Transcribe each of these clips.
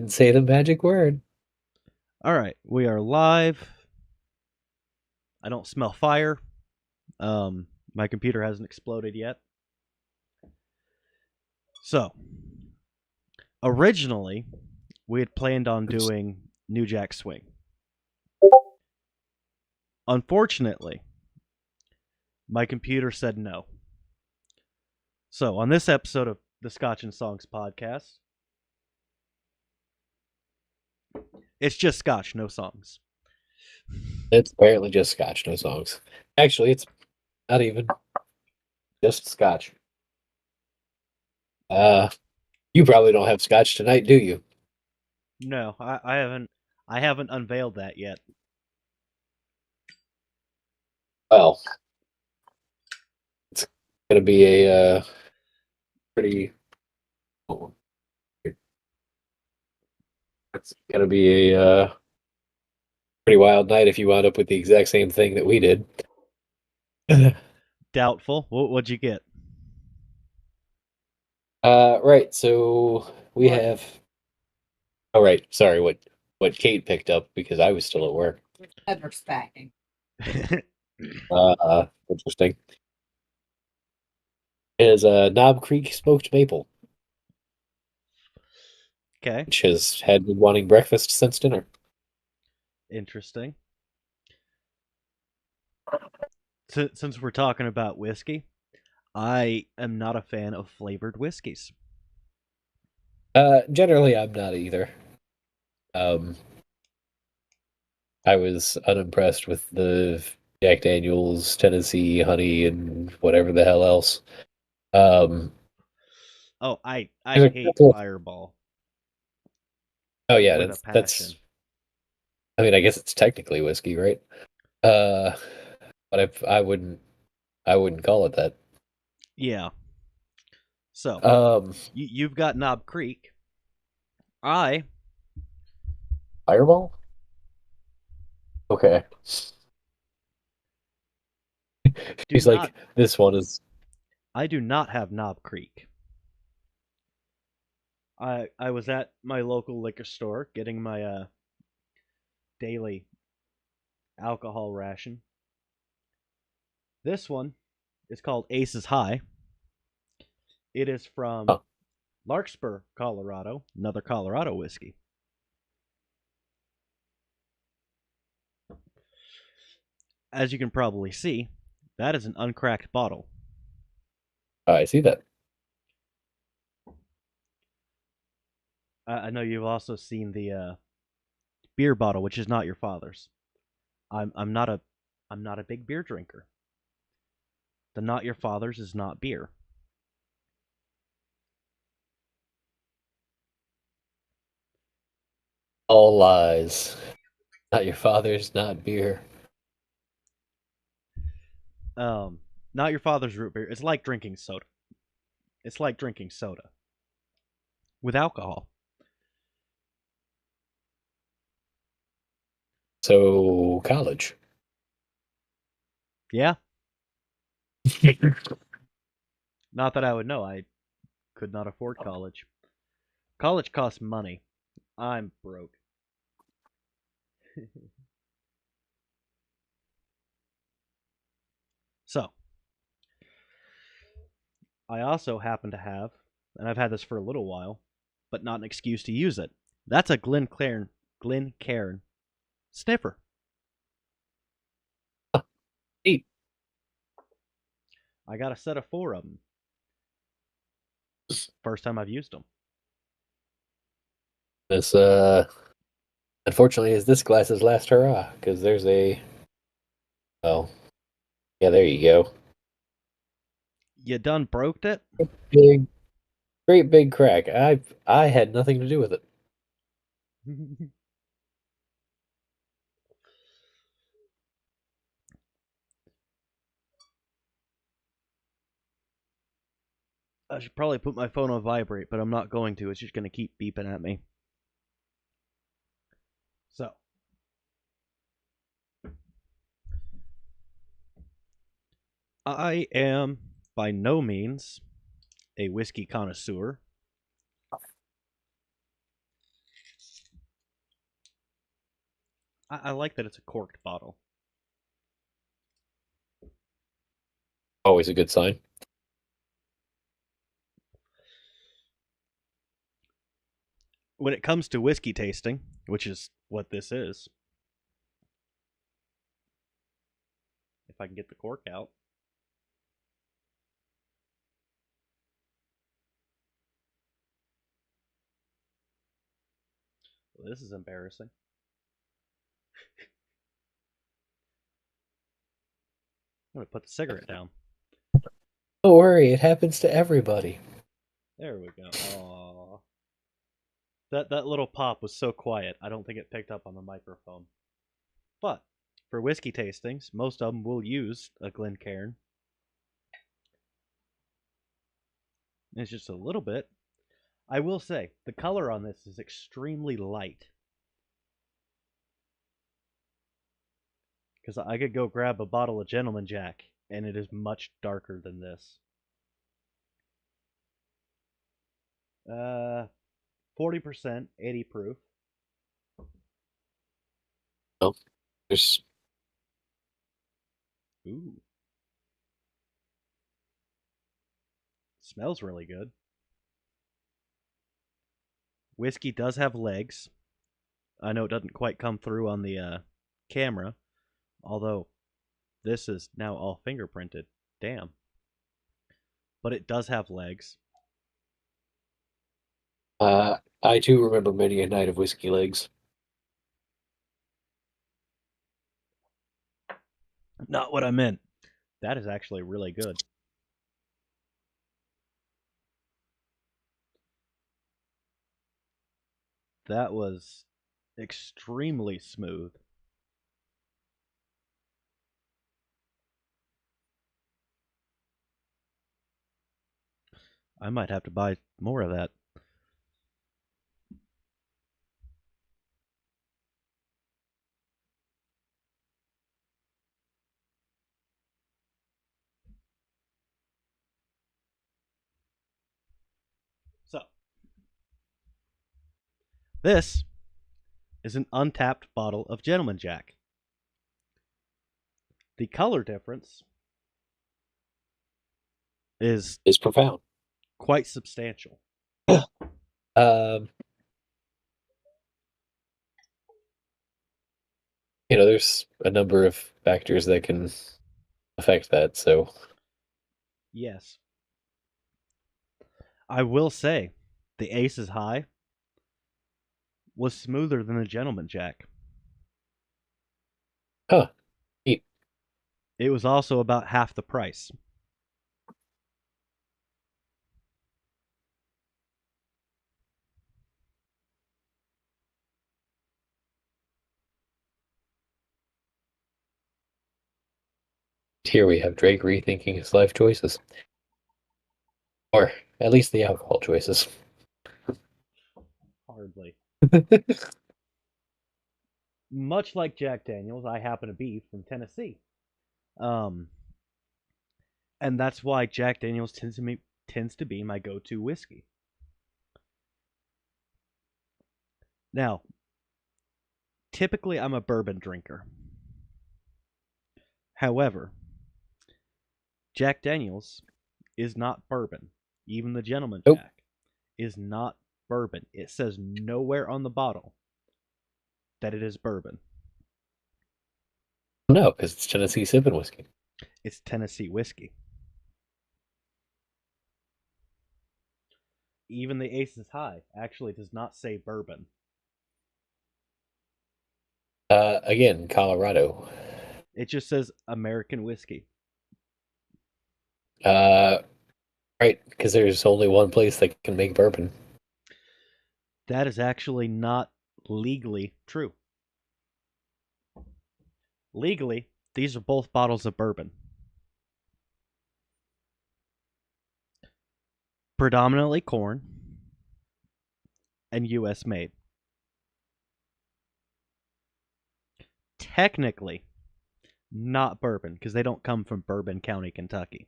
and say the magic word. All right, we are live. I don't smell fire. My computer hasn't exploded yet. So, originally, we had planned on doing New Jack Swing. Unfortunately, my computer said no. So, on this episode of the Scotch and Songs podcast, it's just Scotch, no songs. It's apparently just Scotch, no songs. Actually, it's not even just Scotch. Uh, you probably don't have Scotch tonight, do you? No, I haven't. I haven't unveiled that yet. Well, it's gonna be a pretty. It's gonna be a pretty wild night if you wound up with the exact same thing that we did. Doubtful. What'd you get? Right. So we What? have. Oh, right. Sorry. What Kate picked up because I was still at work. Ever stacking. Interesting. Is Knob Creek smoked maple, Okay, which has had me wanting breakfast since dinner. interesting. Since we're talking about whiskey, I am not a fan of flavored whiskeys. Generally, I'm not either. Um, I was unimpressed with the Jack Daniels, Tennessee Honey, and whatever the hell else. Um, Oh, I there's a hate couple. Fireball Oh yeah, with a that's. passion. I mean, I guess it's technically whiskey, right? Uh, but I wouldn't call it that. Yeah. So Um, you've got Knob Creek. I Fireball. Okay. do He's not. like, this one is. I do not have Knob Creek. I was at my local liquor store getting my daily alcohol ration. This one is called Aces High. It is from Huh. Larkspur, Colorado, another Colorado whiskey. As you can probably see, that is an uncracked bottle. I see that. I know you've also seen the beer bottle, which is not your father's. I'm not a big beer drinker. The not your father's is not beer. All lies. Not your father's, not beer. Um, Not your father's root beer. It's like drinking soda. It's like drinking soda with alcohol. So college. Yeah, not that I would know. I could not afford college. College costs money. I'm broke. So, I also happen to have, and I've had this for a little while, but not an excuse to use it. That's a Glencairn sniffer. Neat. I got a set of 4 of them. First time I've used them. This unfortunately is this glass's last hurrah, because there's a oh yeah, there you go. You done broked it? Big great big crack. I had nothing to do with it. I should probably put my phone on vibrate, but I'm not going to. It's just going to keep beeping at me. So, I am by no means a whiskey connoisseur. I like that it's a corked bottle. Always a good sign. When it comes to whiskey tasting, which is what this is, if I can get the cork out. Well, this is embarrassing. I'm gonna put the cigarette down. Don't worry, it happens to everybody. There we go. Aww. That little pop was so quiet, I don't think it picked up on the microphone. But for whiskey tastings, most of them will use a Glencairn. It's just a little bit. I will say, the color on this is extremely light. Because I could go grab a bottle of Gentleman Jack, and it is much darker than this. 40%, 80 proof. Oh, there's Ooh. Smells really good. Whiskey does have legs. I know it doesn't quite come through on the camera, although this is now all fingerprinted. Damn. But it does have legs. I too remember many a night of whiskey legs. Not what I meant. That is actually really good. That was extremely smooth. I might have to buy more of that. So, this is an untapped bottle of Gentleman Jack. The color difference is It's profound. quite substantial. Um, there's a number of factors that can affect that. So, Yes. I will say, the Ace is High was smoother than the Gentleman Jack. huh, neat. It was also about half the price. Here we have Drake rethinking his life choices, or at least the alcohol choices. Hardly. Much like Jack Daniels, I happen to be from Tennessee. Um, and that's why Jack Daniels tends to be my go-to whiskey. Now, typically I'm a bourbon drinker. However, Jack Daniels is not bourbon. Even the Gentleman Nope. Jack is not bourbon. It says nowhere on the bottle that it is bourbon. No, because it's Tennessee sipping whiskey. It's Tennessee whiskey. Even the Ace is High actually does not say bourbon. Again, Colorado. It just says American whiskey. Uh, right, because there's only one place that can make bourbon. That is actually not legally true. Legally, these are both bottles of bourbon. Predominantly corn and US made. Technically, not bourbon because they don't come from Bourbon County, Kentucky.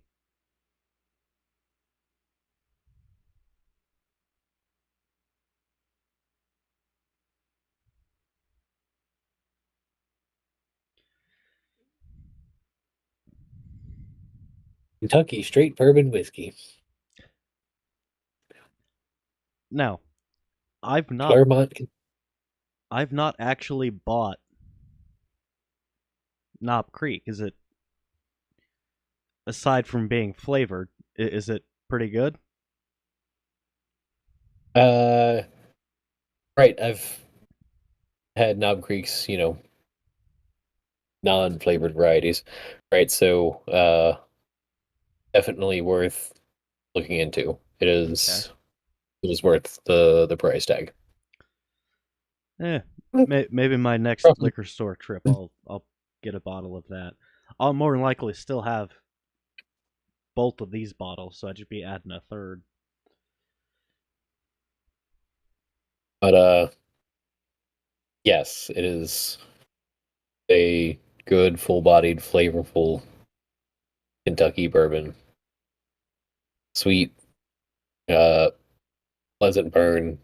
Kentucky straight bourbon whiskey. Now, I've not Claremont. I've not actually bought Knob Creek. Is it, aside from being flavored, is it pretty good? Uh, right. I've had Knob Creek's, non-flavored varieties. Right. So, definitely worth looking into. Okay. It is worth the price tag. Eh, maybe my next Roughly. liquor store trip, I'll get a bottle of that. I'll more than likely still have both of these bottles, so I'd just be adding a third. But yes, it is a good, full-bodied, flavorful Kentucky bourbon. Sweet, uh, pleasant burn.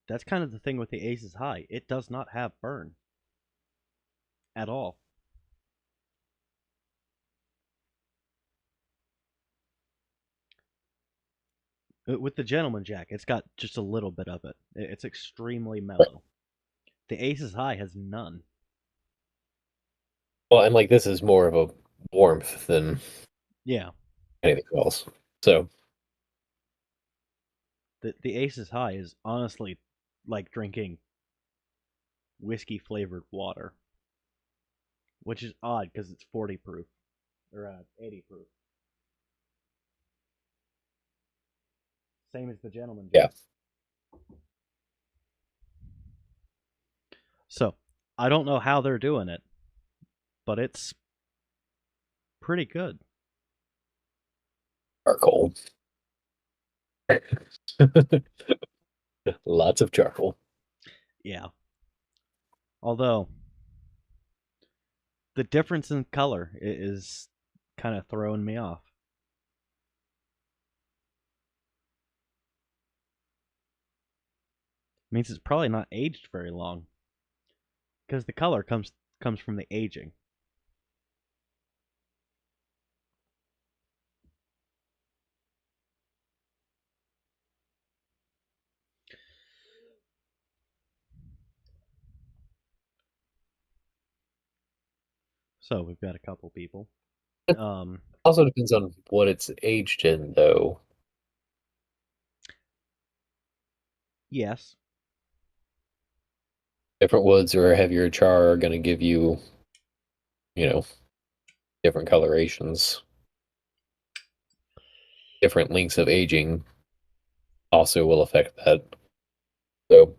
That's kind of the thing with the Aces High. It does not have burn at all. With the Gentleman Jack, it's got just a little bit of it. It's extremely mellow. The Aces High has none. Well, and like this is more of a warmth than Yeah, anything else. So, the Aces High is honestly like drinking whiskey flavored water, which is odd because it's 40 proof or 80 proof. Same as the Gentleman yeah, Jack. So I don't know how they're doing it, but it's pretty good. charcoal. Lots of charcoal. Yeah. Although the difference in color is kind of throwing me off. Means it's probably not aged very long because the color comes from the aging. So we've got a couple people. It Um, also depends on what it's aged in, though. yes, Different woods or a heavier char are going to give you, you know, different colorations. Different lengths of aging also will affect that. So,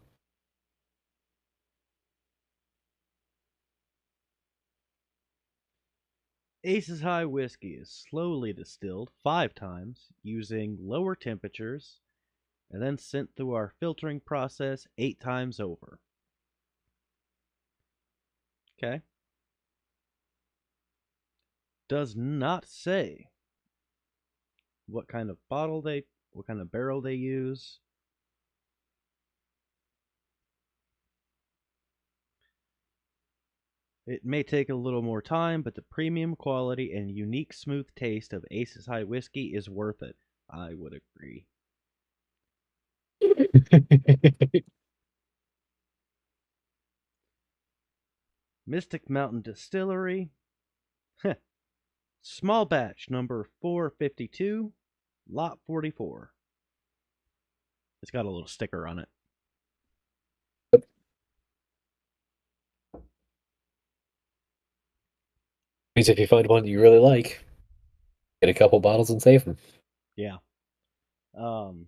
Ace's High whiskey is slowly distilled 5 times using lower temperatures and then sent through our filtering process 8 times over. Okay. Does not say what kind of what kind of barrel they use. It may take a little more time, but the premium quality and unique smooth taste of Ace's High whiskey is worth it. I would agree. Mystic Mountain Distillery. Small batch number 452, lot 44. It's got a little sticker on it. means if you find one that you really like, get a couple bottles and save them. Yeah. Um,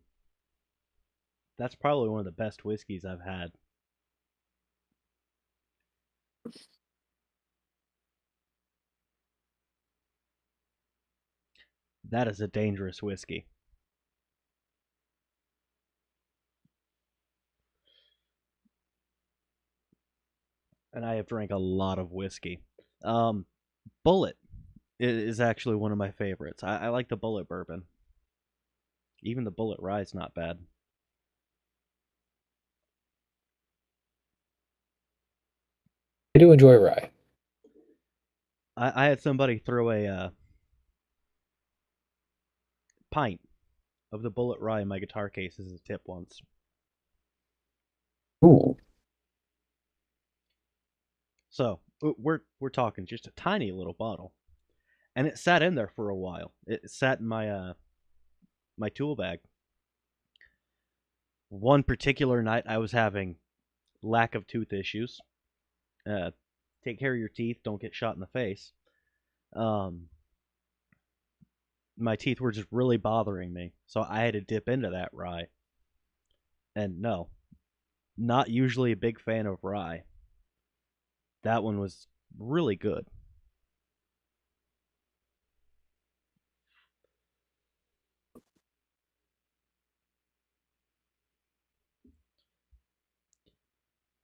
that's probably one of the best whiskeys I've had. That is a dangerous whiskey. And I have drank a lot of whiskey. Um, Bullet is actually one of my favorites. I like the Bullet bourbon. Even the Bullet Rye's not bad. I do enjoy rye. I had somebody throw a pint of the bullet rye in my guitar case as a tip once. Ooh. So we're talking just a tiny little bottle, and it sat in there for a while. It sat in my tool bag. One particular night, I was having lack of tooth issues. Uh, Take care of your teeth. Don't get shot in the face. Um, my teeth were just really bothering me, so I had to dip into that rye. And no, not usually a big fan of rye. That one was really good.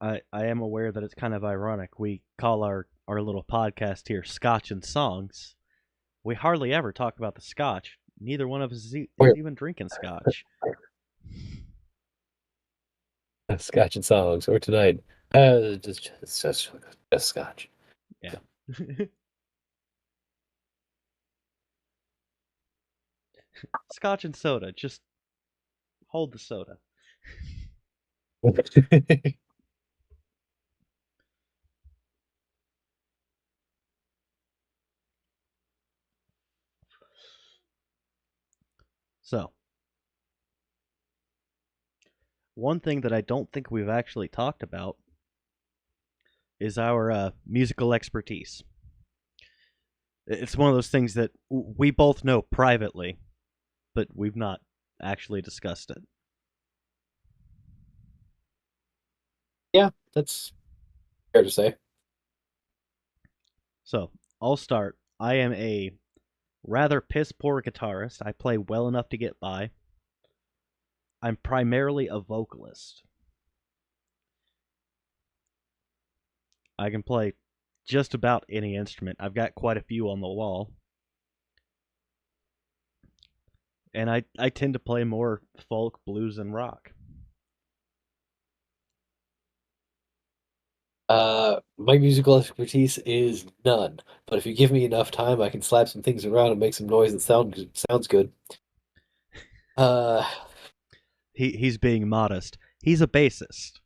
I am aware that it's kind of ironic. We call our little podcast here Scotch and Songs. We hardly ever talk about the Scotch. Neither one of us is even drinking Scotch. Scotch and songs, or tonight, just Scotch. Yeah. Scotch and soda. Just hold the soda. So, one thing that I don't think we've actually talked about is our musical expertise. It's one of those things that we both know privately, but we've not actually discussed it. Yeah, that's fair to say. So, I'll start. I am a rather piss poor guitarist. I play well enough to get by. I'm primarily a vocalist. I can play just about any instrument. I've got quite a few on the wall. And I tend to play more folk, blues, and rock. My musical expertise is none, but if you give me enough time, I can slap some things around and make some noise that sounds good. Uh, He's being modest. He's a bassist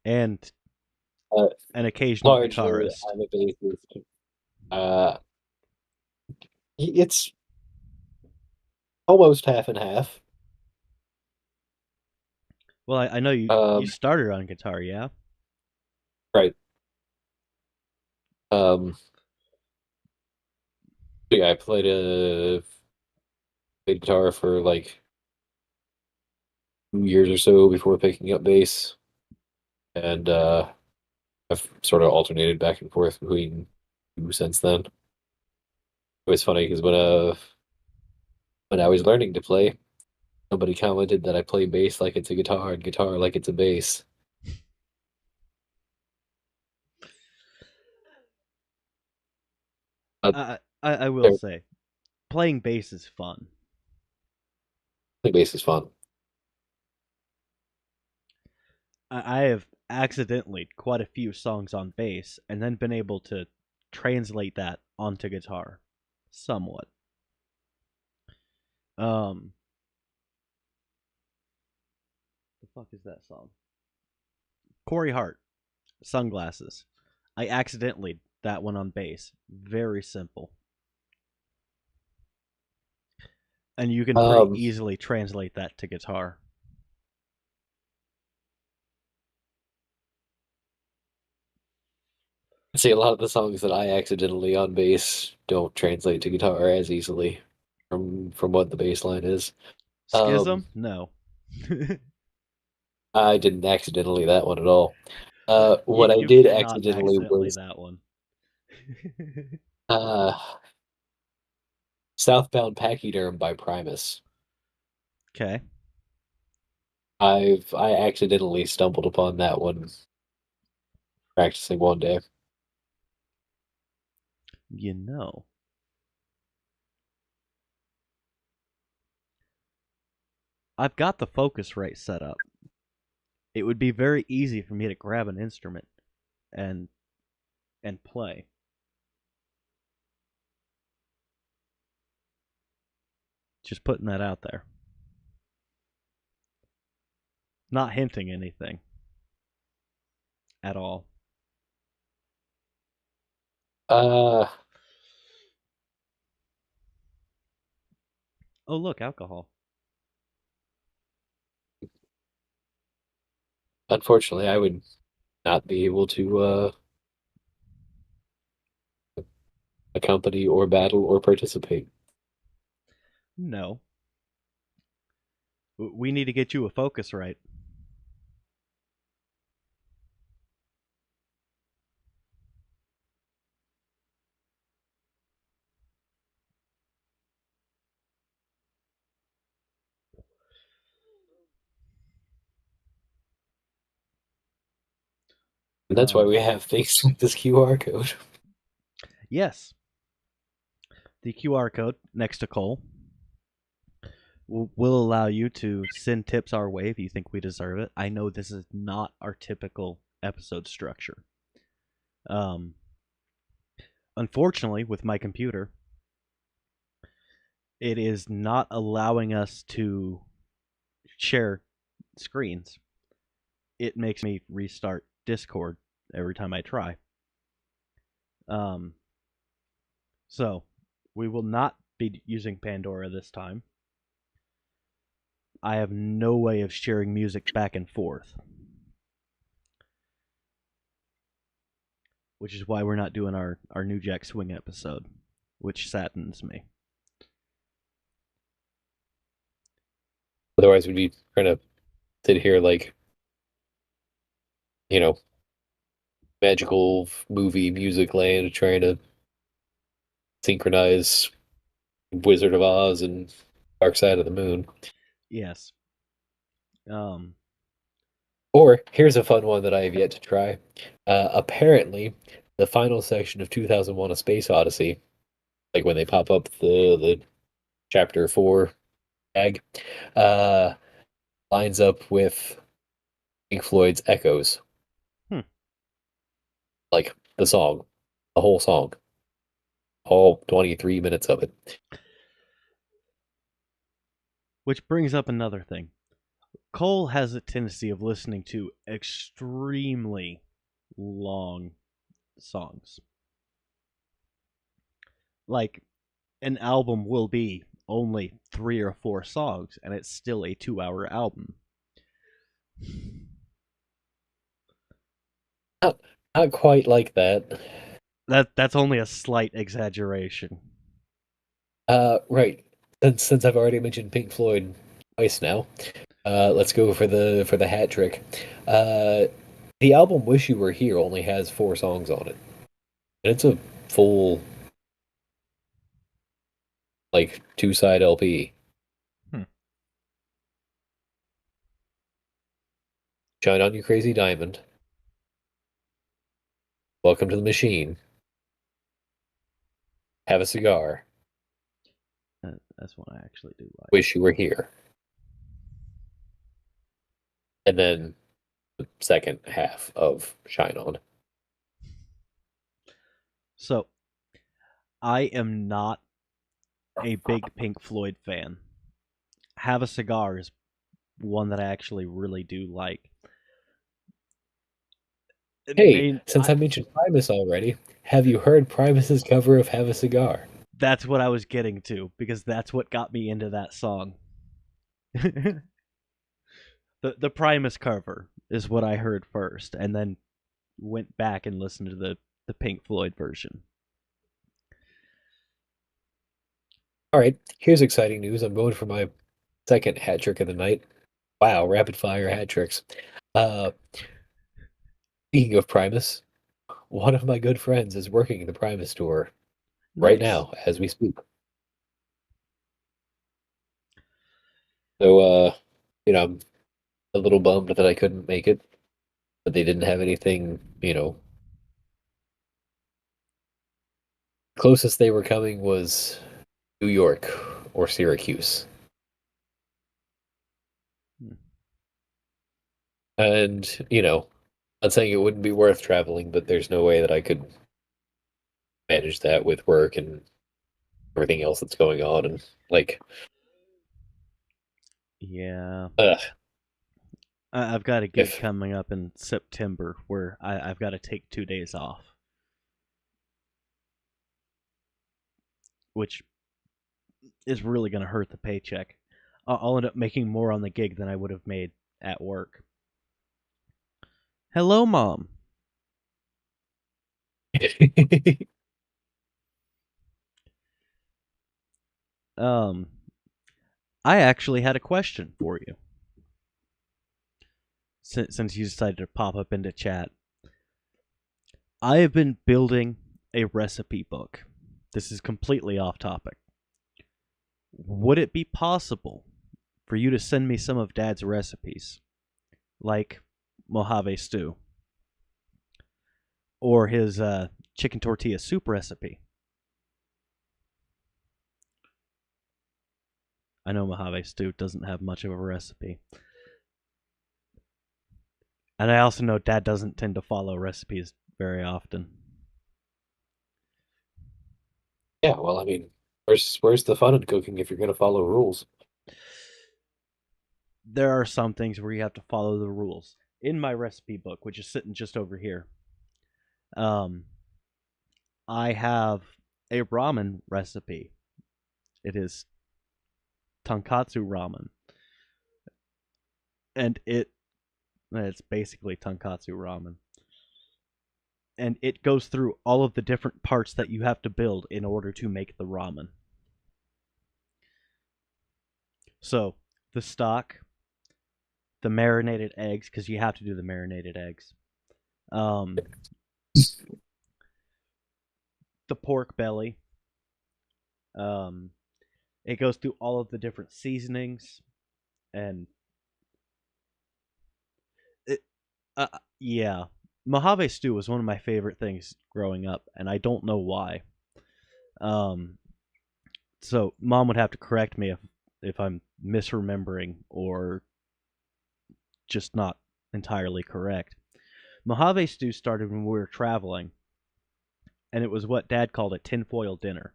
and uh an occasional Largely, guitarist. I'm a bassist. Uh, it's almost half and half. Well, I know you Um, started on guitar, yeah? right. Um, yeah, I played guitar for like 2 years or so before picking up bass, and I've sort of alternated back and forth between two since then. It was funny because when I was learning to play, somebody commented that I play bass like it's a guitar and guitar like it's a bass. Uh, I will I say, playing bass is fun. think bass is fun. I have accidentally quite a few songs on bass and then been able to translate that onto guitar somewhat. Um, the fuck is that song? Corey Hart, Sunglasses. I accidentally that one on bass. Very simple. And you can pretty Um, easily translate that to guitar. See, a lot of the songs that I accidentally on bass don't translate to guitar as easily from what the bass line is. Um, Schism? No. I didn't accidentally that one at all. you What I you did cannot accidentally accidentally was that one. uh, Southbound Pachyderm by Primus. Okay. I accidentally stumbled upon that one practicing one day. You know. I've got the Focusrite set up. It would be very easy for me to grab an instrument and and play. Just putting that out there. Not hinting anything at all. Uh, Oh, look, alcohol. Unfortunately, I would not be able to accompany or battle or participate. No. We need to get you a focus right. And that's why Um, we have things like this QR code. yes, the QR code next to Cole will allow you to send tips our way if you think we deserve it. I know this is not our typical episode structure. Um, Unfortunately, with my computer, it is not allowing us to share screens. It makes me restart Discord every time I try. Um, so we will not be using Pandora this time. I have no way of sharing music back and forth, which is why we're not doing our New Jack Swing episode, which saddens me. Otherwise, we'd be trying to sit here like, you know, magical movie music land trying to synchronize Wizard of Oz and Dark Side of the Moon. Yes. Um, Or here's a fun one that I have yet to try. Apparently, the final section of 2001: A Space Odyssey, like when they pop up the chapter 4 tag, uh, lines up with Pink Floyd's Echoes, hmm. like the song, the whole song, all 23 minutes of it. Which brings up another thing. Cole has a tendency of listening to extremely long songs. Like an album will be only 3 or 4 songs, and it's still a 2-hour album. Not, not quite like that. That's only a slight exaggeration. Right. Since I've already mentioned Pink Floyd twice now, let's go for the hat trick. Uh, the album "Wish You Were Here" only has 4 songs on it, and it's a full like 2-side LP. Hmm. "Shine On You Crazy Diamond," "Welcome to the Machine," "Have a Cigar," That's one I actually do like. "Wish You Were Here," and then the second half of "Shine On." So, I am not a big Pink Floyd fan. Have a Cigar is one that I actually really do like. Hey, since I mentioned Primus already, have you heard Primus's cover of "Have a Cigar"? That's what I was getting to because that's what got me into that song. The Primus cover is what I heard first, and then went back and listened to the Pink Floyd version. All right, here's exciting news. I'm going for my second hat trick of the night. Wow, rapid fire hat tricks. Uh, Speaking of Primus, one of my good friends is working the Primus store right Nice. now as we speak. So, I'm a little bummed that I couldn't make it, but they didn't have anything, closest they were coming was New York or Syracuse. Hmm. And, not saying it wouldn't be worth traveling, but there's no way that I could manage that with work and everything else that's going on. And, like, Yeah. Ugh. I've got a gig If coming up in September where I've got to take 2 days off, which is really going to hurt the paycheck. I'll end up making more on the gig than I would have made at work. Hello, Mom. Um, I actually had a question for you since you decided to pop up into chat. I have been building a recipe book. This is completely off topic. Would it be possible for you to send me some of Dad's recipes, like Mojave stew or his chicken tortilla soup recipe? I know Mojave stew doesn't have much of a recipe. And I also know Dad doesn't tend to follow recipes very often. Yeah, well, I mean, where's the fun in cooking if you're gonna follow rules? There are some things where you have to follow the rules. In my recipe book, which is sitting just over here, um, I have a ramen recipe. It is tonkatsu ramen, and it's basically tonkatsu ramen, and it goes through all of the different parts that you have to build in order to make the ramen. So the stock, the marinated eggs, because you have to do the marinated eggs. Um, the pork belly. Um, it goes through all of the different seasonings, and it, yeah, Mojave stew was one of my favorite things growing up, and I don't know why. Um, so Mom would have to correct me if I'm misremembering or just not entirely correct. Mojave stew started when we were traveling, and it was what Dad called a tinfoil dinner.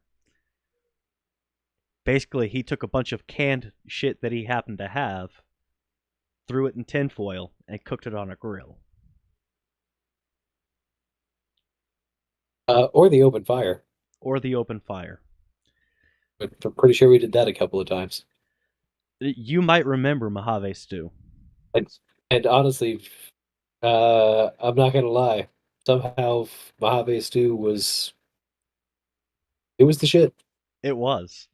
Basically, he took a bunch of canned shit that he happened to have, threw it in tinfoil, and cooked it on a grill. Or the open fire. Or the open fire. But I'm pretty sure we did that a couple of times. You might remember Mojave stew. And and honestly, I'm not gonna lie. Somehow Mojave stew was it was the shit. It was.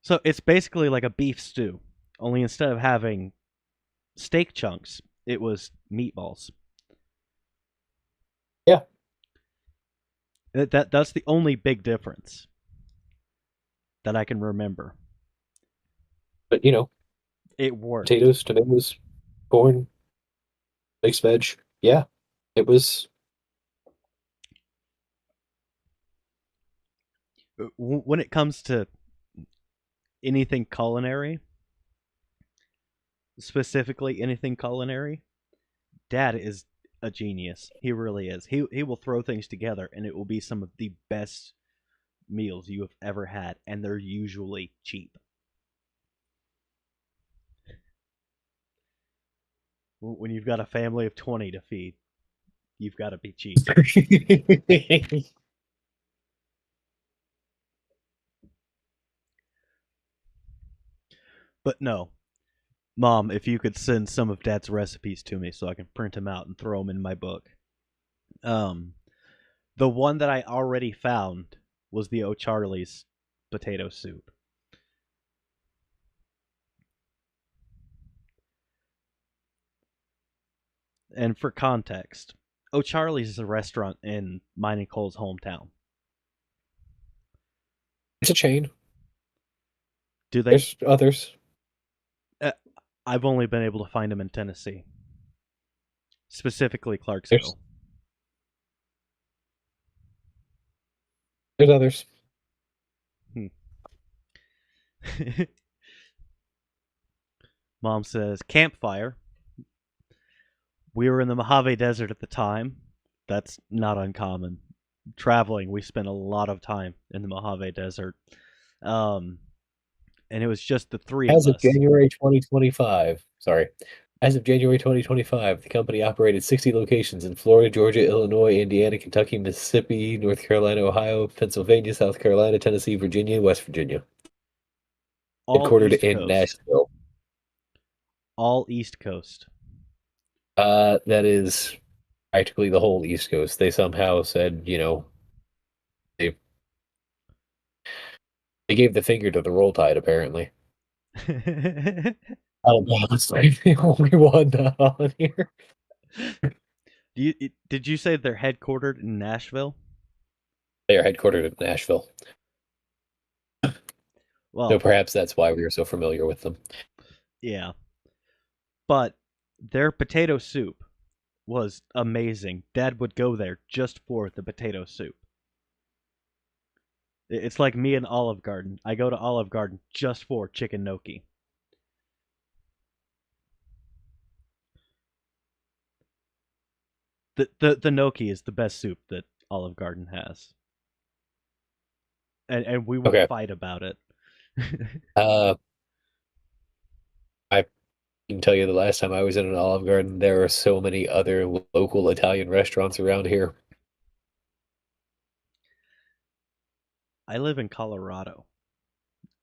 So it's basically like a beef stew, only instead of having steak chunks, it was meatballs. Yeah, That's the only big difference that I can remember. but you know, It worked. potatoes, tomatoes, corn, mixed veg. Yeah, it was. When it comes to anything culinary, specifically anything culinary, Dad is a genius. He really is. He will throw things together and it will be some of the best meals you have ever had, and they're usually cheap. When you've got a family of 20 to feed, you've got to be cheap. But no, Mom, if you could send some of Dad's recipes to me so I can print them out and throw them in my book. Um, the one that I already found was the O'Charlie's potato soup. And for context, O'Charlie's is a restaurant in mine and Cole's hometown. It's a chain. Do they? There's others. Uh, I've only been able to find them in Tennessee, specifically There's Clarksville. there's others. Hmm. Mom says campfire. We were in the Mojave Desert at the time. That's not uncommon. Traveling, we spent a lot of time in the Mojave Desert. Um, and it was just the three of As of us. January 2025, sorry. As of January 2025, the company operated 60 locations in Florida, Georgia, Illinois, Indiana, Kentucky, Mississippi, North Carolina, Ohio, Pennsylvania, South Carolina, Tennessee, Virginia, and West Virginia. All Headquartered East in Coast. Nashville. All East Coast. That is practically the whole East Coast. They somehow said, they they gave the finger to the roll tide, apparently. Alabama's like the only one on here. Did you say they're headquartered in Nashville? They are headquartered in Nashville. So Well, perhaps that's why we are so familiar with them. yeah. But their potato soup was amazing. Dad would go there just for the potato soup. It's like me and Olive Garden. I go to Olive Garden just for chicken gnocchi. The gnocchi is the best soup that Olive Garden has, and we will Okay. fight about it. Uh, I can tell you the last time I was in an Olive Garden, there are so many other local Italian restaurants around here. I live in Colorado.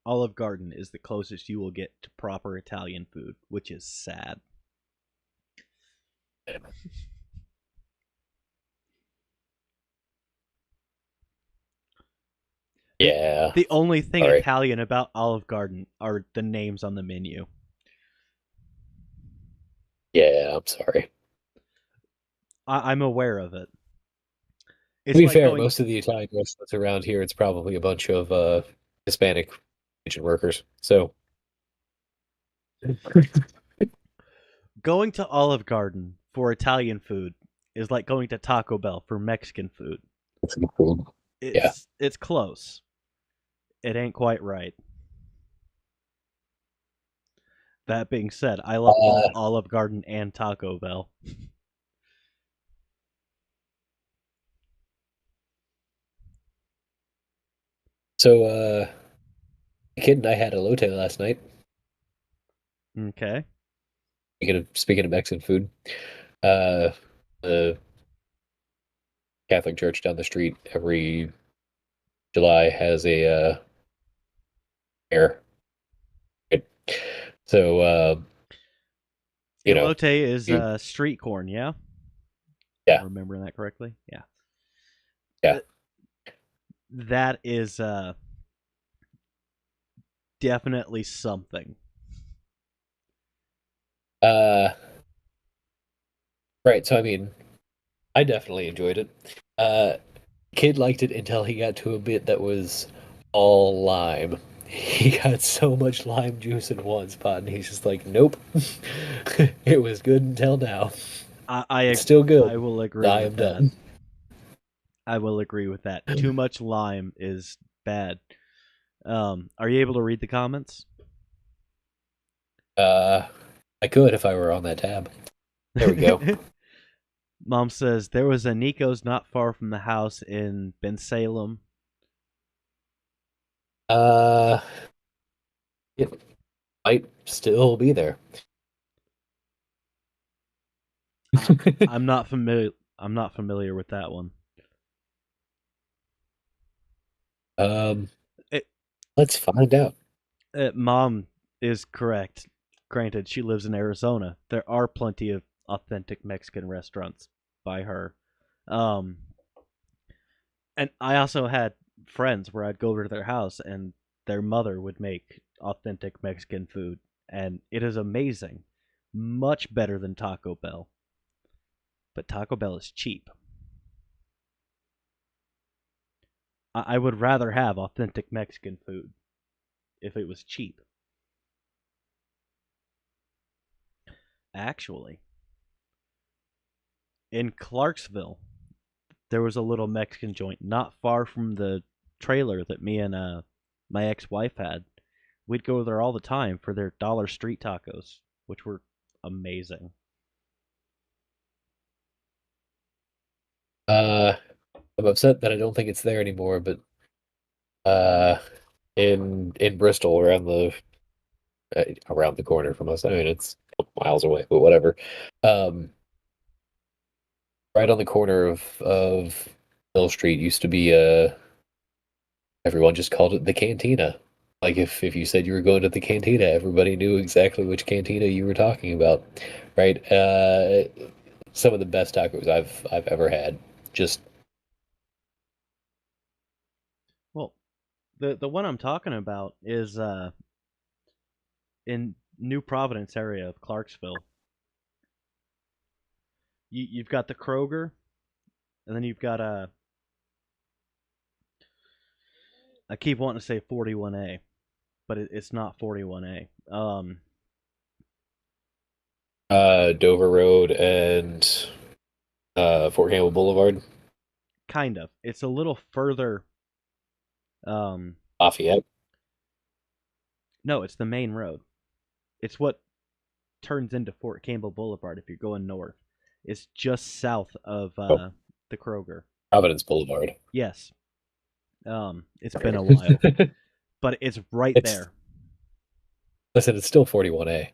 Olive Garden is the closest you will get to proper Italian food, which is sad. The Yeah, the only thing sorry. Italian about Olive Garden are the names on the menu. Yeah, I'm sorry. I'm aware of it. To It's be like fair, going most of the Italian restaurants around here, it's probably a bunch of Hispanic kitchen workers. So, going to Olive Garden for Italian food is like going to Taco Bell for Mexican food. yeah. It's close. It ain't quite right. That being said, I love both Uh, Olive Garden and Taco Bell. so, the kid and I had elote last night. Okay. Speaking of Mexican food, uh, the Catholic church down the street every July has a fair. So, you know, Elote is you, street corn, yeah? yeah, Remembering that correctly? Yeah. yeah. Uh, That is definitely something. Uh, right. So, I mean, I definitely enjoyed it. Uh, Kid liked it until he got to a bit that was all lime. He got so much lime juice in one spot, and he's just like, nope. It was good until now. It's still I good. will agree I with am that. done. I will agree with that. Too much lime is bad. Are you able to read the comments? Uh, I could if I were on that tab. There we go. Mom says there was a Nico's not far from the house in Bensalem. Uh, it might still be there. I, I'm not familiar. I'm not familiar with that one. Um, It, let's find out. Mom is correct. Granted, she lives in Arizona. There are plenty of authentic Mexican restaurants by her. Um, and I also had friends where I'd go over to their house and their mother would make authentic Mexican food, and it is amazing. Much better than Taco Bell. But Taco Bell is cheap. I would rather have authentic Mexican food if it was cheap. Actually, in Clarksville, there was a little Mexican joint not far from the trailer that me and my ex-wife had. We'd go there all the time for their dollar street tacos, which were amazing. Uh, I'm upset that I don't think it's there anymore, but uh, in Bristol, around the corner from us. I mean, it's a couple miles away, but whatever. Um, right on the corner of Mill Street used to be everyone just called it the Cantina. Like if you said you were going to the Cantina, everybody knew exactly which cantina you were talking about, right? Some of the best tacos I've ever had. Just Well, the one I'm talking about is in New Providence area of Clarksville. You've got the Kroger, and then you've got I keep wanting to say 41A, but it's not 41A. Dover Road and Fort Campbell Boulevard, Kind of. It's a little further. Um, Lafayette. no, it's the main road. It's what turns into Fort Campbell Boulevard if you're going north. It's just south of Oh, the Kroger. Providence Boulevard. Yes. It's been a while, but it's right It's there. listen, it's still 41A.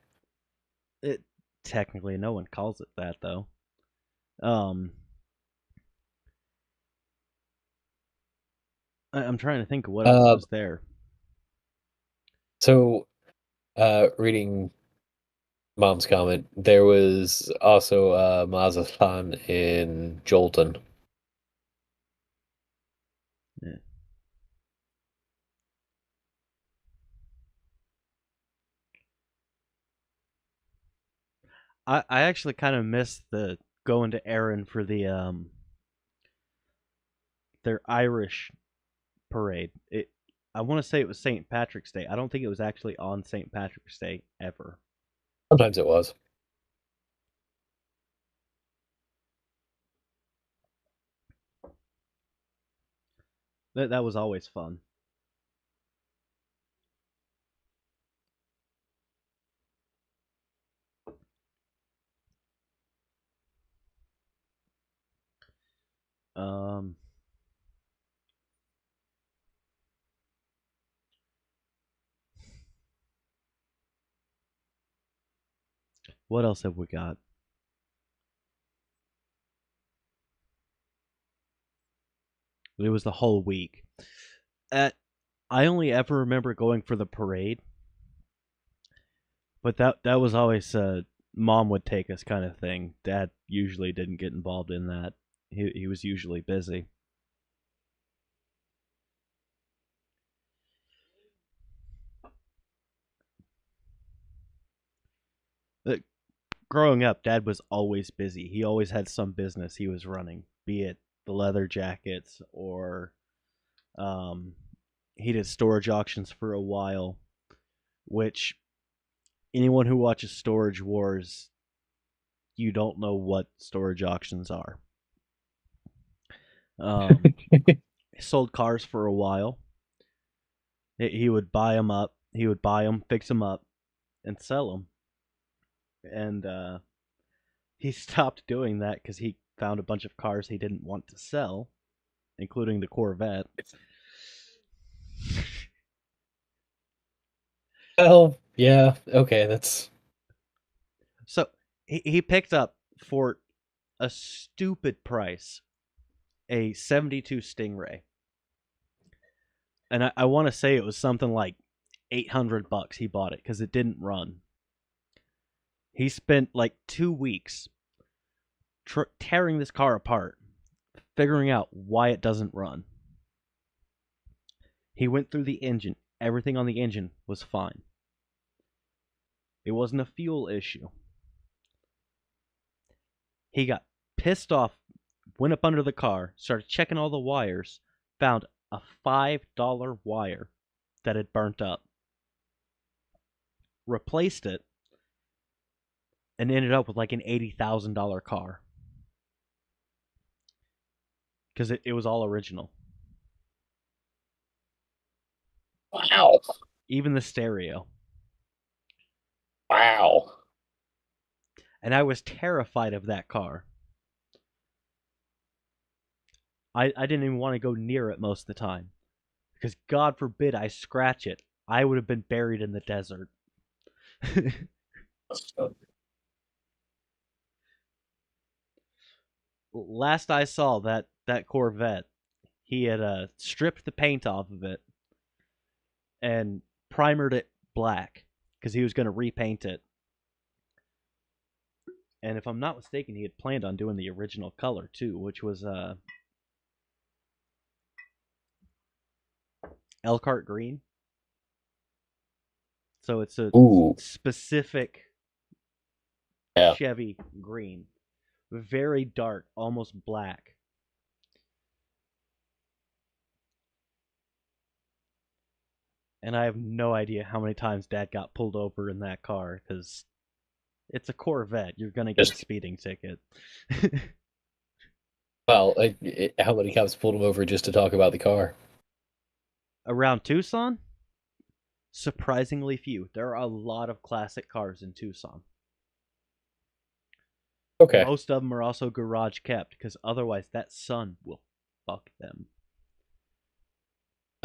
It technically no one calls it that though. Um, I'm trying to think of what else Uh, was there. so reading Mom's comment, there was also Mazatlan in Jolton. Yeah. I actually kind of missed the going to Erin for the their Irish parade. It I want to say it was St. Patrick's Day. I don't think it was actually on St. Patrick's Day ever. Sometimes it was. That was always fun. Um, what else have we got? It was the whole week. At I only ever remember going for the parade, but that was always mom would take us kind of thing. Dad usually didn't get involved in that. He was usually busy. Uh, Growing up, Dad was always busy. He always had some business he was running, be it the leather jackets or um, he did storage auctions for a while, which anyone who watches Storage Wars, you don't know what storage auctions are. Um, he sold cars for a while. He would buy them up. He would buy them, fix them up, and sell them. And he stopped doing that because he found a bunch of cars he didn't want to sell, including the Corvette. Well, yeah, okay, that's So he picked up for a stupid price a 72 Stingray. And I want to say it was something like $800 he bought it because it didn't run. He spent like 2 weeks tearing this car apart, figuring out why it doesn't run. He went through the engine. Everything on the engine was fine. It wasn't a fuel issue. He got pissed off, went up under the car, started checking all the wires, found a $5 wire that had burnt up, replaced it, and ended up with like an $80,000 car because it was all original. wow. Even the stereo. Wow. And I was terrified of that car. I didn't even want to go near it most of the time Because God forbid I scratch it, I would have been buried in the desert. Last I saw that Corvette, he had stripped the paint off of it and primered it black because he was going to repaint it. And if I'm not mistaken, he had planned on doing the original color too, which was Elkhart green. So it's a Ooh, specific yeah. Chevy green, very dark, almost black. And I have no idea how many times Dad got pulled over in that car because it's a Corvette. You're gonna get a Just speeding ticket. well, how many cops pulled him over just to talk about the car? Around Tucson, surprisingly few. There are a lot of classic cars in Tucson. Okay. Most of them are also garage kept because otherwise that sun will fuck them.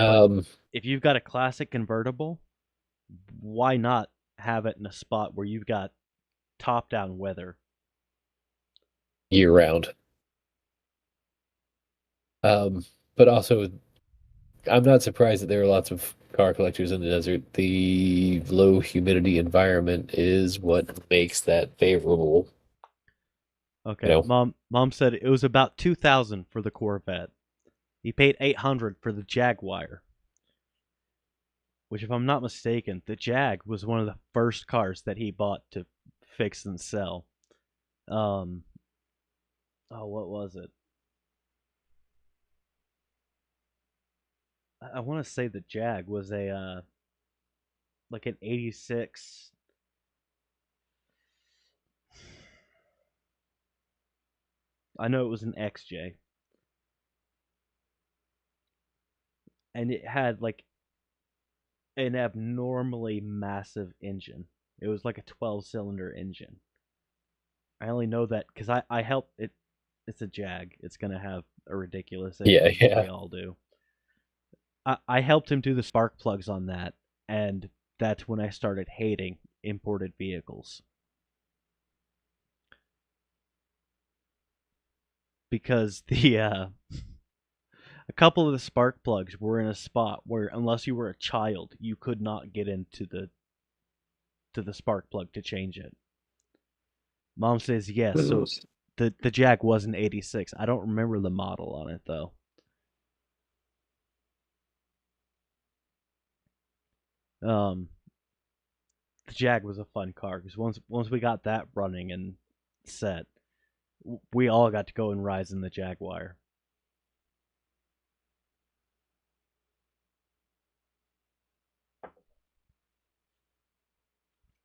But Um, if you've got a classic convertible, why not have it in a spot where you've got top down weather? year round. Um, but also, I'm not surprised that there are lots of car collectors in the desert. The low humidity environment is what makes that favorable. You Okay, know, mom said it was about 2,000 for the Corvette. He paid 800 for the Jaguar, which if I'm not mistaken, the Jag was one of the first cars that he bought to fix and sell. Um oh, what was it? I want to say the Jag was a like an 86. I know it was an XJ, and it had like an abnormally massive engine. It was like a 12-cylinder engine. I only know that because I helped it. It's a Jag. It's gonna have a ridiculous yeah, engine. yeah. They all do. I helped him do the spark plugs on that, and that's when I started hating imported vehicles because the a couple of the spark plugs were in a spot where unless you were a child, you could not get into the spark plug to change it. Mom says yes, so the Jag was an 86. I don't remember the model on it though. Um, the Jag was a fun car because once we got that running and set, we all got to go and rise in the Jaguar.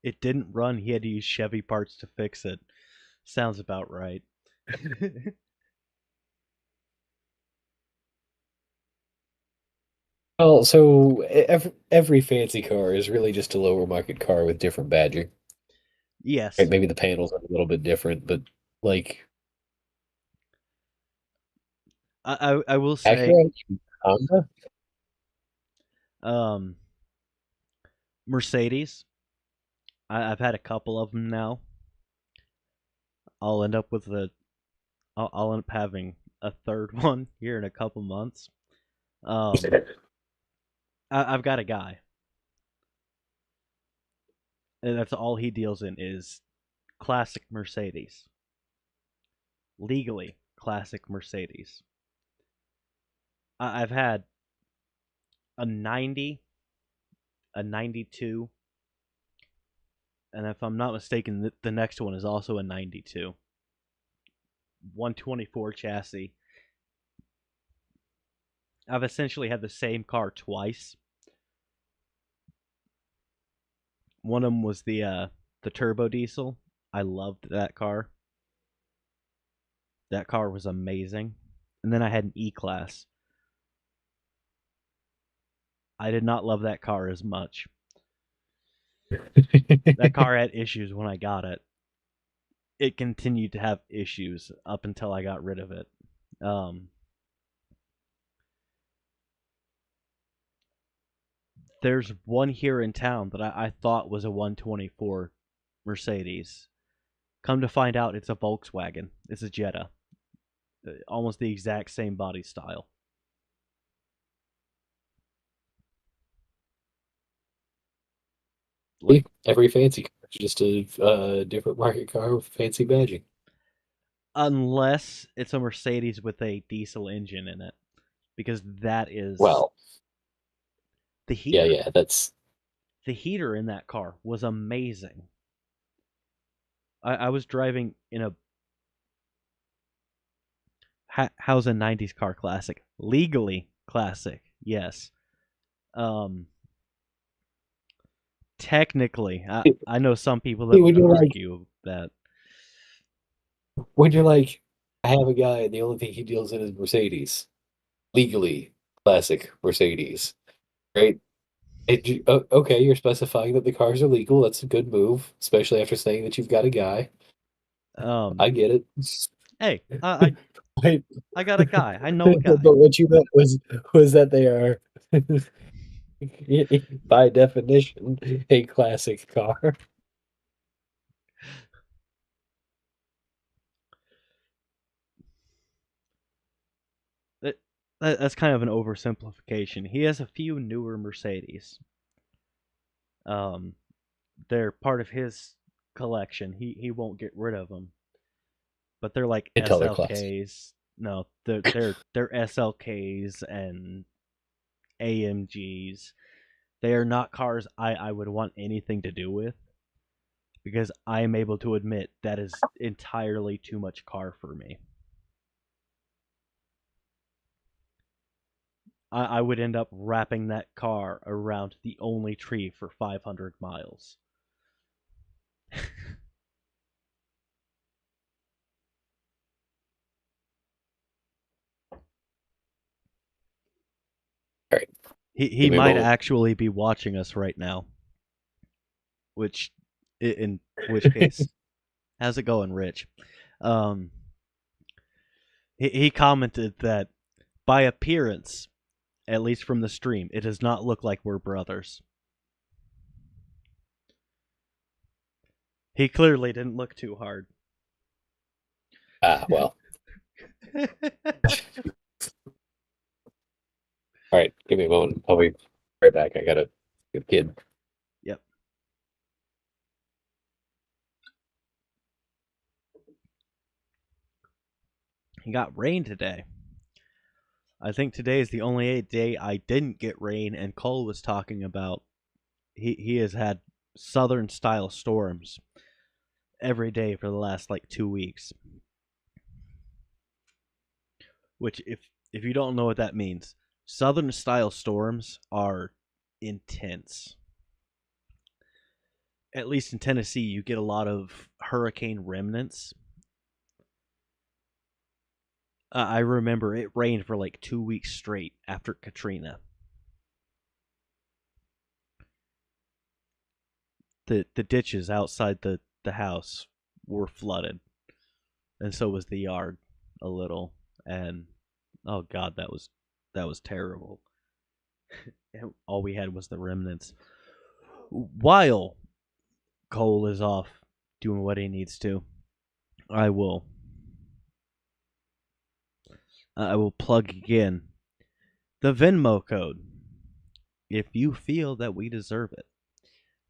It didn't run. He had to use Chevy parts to fix it. Sounds about right. Well, so every fancy car is really just a lower market car with different badging. Right? Yes, Maybe the panels are a little bit different, but like I will say, Acura, Honda. um, Mercedes. I've had a couple of them now. I'll end up with a. I'll end up having a third one here in a couple months. Um, I've got a guy, and that's all he deals in is classic Mercedes. Legally, classic Mercedes. I've had a 90, a 92, and if I'm not mistaken, the next one is also a 92. 124 chassis. I've essentially had the same car twice. One of them was the turbo diesel. I loved that car. That car was amazing. And then I had an E class. I did not love that car as much. That car had issues when I got it. It continued to have issues up until I got rid of it. Um, There's one here in town that I thought was a 124 Mercedes. Come to find out, it's a Volkswagen. It's a Jetta. Almost the exact same body style. Like, Every fancy car is just a different market car with fancy badging. unless it's a Mercedes with a diesel engine in it, because that is Well, the yeah, heater. yeah, that's The heater in that car was amazing. I was driving in a how's a '90s car classic? Legally classic, yes. Um, technically, I know some people that when would you're like argue that. when you're like, I have a guy and the only thing he deals in is Mercedes, legally classic Mercedes, right? Okay, you're specifying that the cars are legal. That's a good move, especially after saying that you've got a guy. Um, I get it. hey, Right. I got a guy. I know a guy. But what you meant was that they are, by definition, a classic car. That, that's kind of an oversimplification. He has a few newer Mercedes. Um, they're part of his collection. He won't get rid of them, but they're like Until they're classic. SLKs. No, they're SLKs and AMGs. They are not cars I would want anything to do with because I am able to admit that is entirely too much car for me. I would end up wrapping that car around the only tree for 500 miles. All right, He give me a might moment. actually be watching us right now, which in which case, how's it going, Rich? Um, he commented that by appearance, at least from the stream, it does not look like we're brothers. He clearly didn't look too hard. Ah, well. All right, give me a moment. I'll be right back. I got a good kid. Yep. He got rain today. I think today is the only day I didn't get rain, and Cole was talking about he has had southern style storms every day for the last like 2 weeks. Which if you don't know what that means, southern style storms are intense. At least in Tennessee, you get a lot of hurricane remnants. I remember it rained for like 2 weeks straight after Katrina. The ditches outside the house were flooded, and so was the yard a little. And oh god, that was terrible. And all we had was the remnants. While Cole is off doing what he needs to, I will plug again the Venmo code if you feel that we deserve it.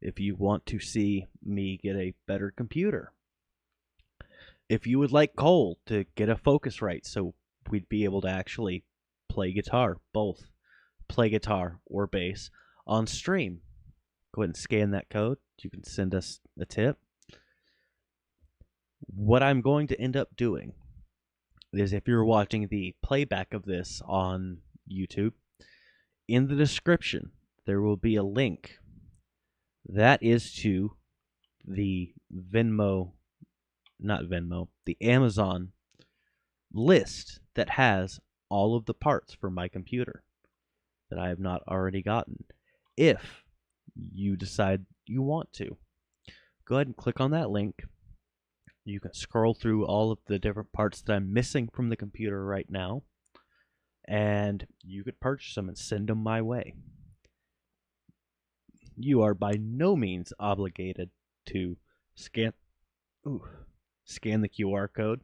If you want to see me get a better computer, if you would like Cole to get a Focusrite so we'd be able to actually play guitar, both play guitar or bass on stream, go ahead and scan that code. You can send us a tip. What I'm going to end up doing is if you're watching the playback of this on YouTube, in the description there will be a link that is to the Venmo, not Venmo, the Amazon list that has all of the parts for my computer that I have not already gotten. If you decide you want to, go ahead and click on that link. You can scroll through all of the different parts that I'm missing from the computer right now, and you could purchase them and send them my way. you are by no means obligated to scan scan the QR code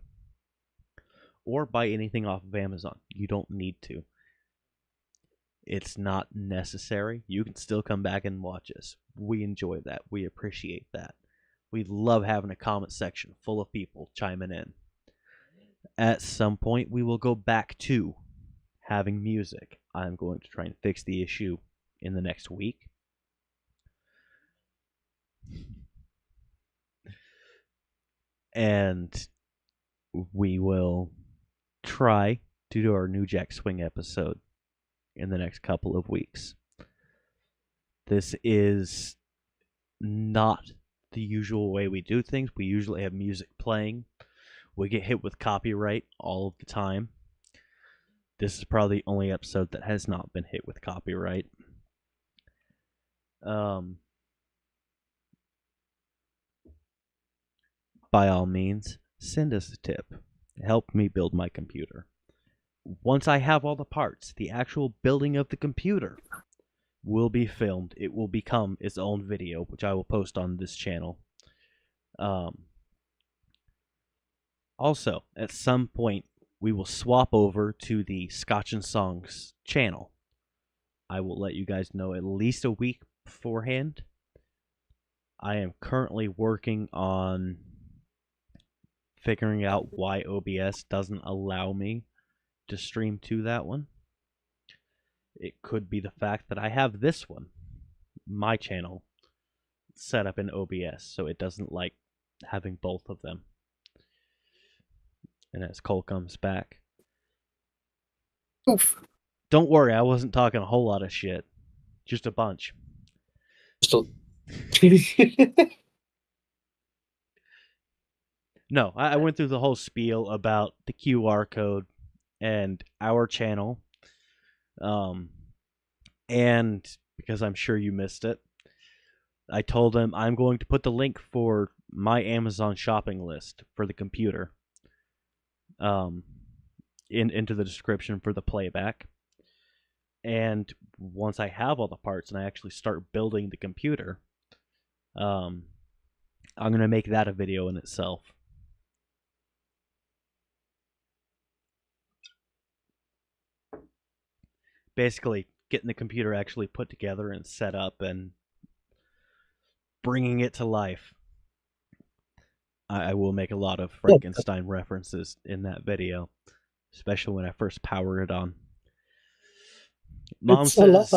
or buy anything off of Amazon. You don't need to. It's not necessary. You can still come back and watch us. We enjoy that. We appreciate that. We love having a comment section full of people chiming in. At some point, we will go back to having music. I'm going to try and fix the issue in the next week. And we will try to do our New Jack Swing episode in the next couple of weeks. This is not the usual way we do things. We usually have music playing. We get hit with copyright all of the time. This is probably the only episode that has not been hit with copyright. By all means, send us a tip. Help me build my computer. Once I have all the parts, the actual building of the computer will be filmed. It will become its own video, which I will post on this channel. Also, at some point, we will swap over to the Scotch and Songs channel. I will let you guys know at least a week beforehand. I am currently working on figuring out why OBS doesn't allow me to stream to that one. It could be the fact that I have this one, my channel, set up in OBS, so it doesn't like having both of them. And as Cole comes back, Oof. Don't worry, I wasn't talking a whole lot of shit. Just a bunch. Still. No, I went through the whole spiel about the QR code and our channel. And because I'm sure you missed it, I told him I'm going to put the link for my Amazon shopping list for the computer into the description for the playback. And once I have all the parts and I actually start building the computer, I'm going to make that a video in itself. Basically, getting the computer actually put together and set up and bringing it to life. I will make a lot of Frankenstein references in that video, especially when I first power it on. Mom says,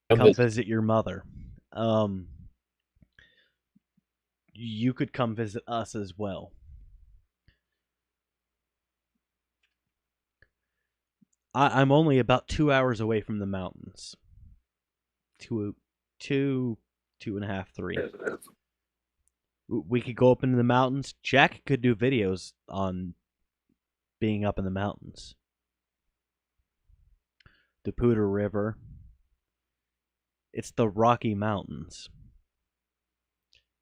come visit your mother. You could come visit us as well. I'm only about 2 hours away from the mountains. Two and a half, 3. We could go up into the mountains. Jack could do videos on being up in the mountains. The Poudre River. It's the Rocky Mountains.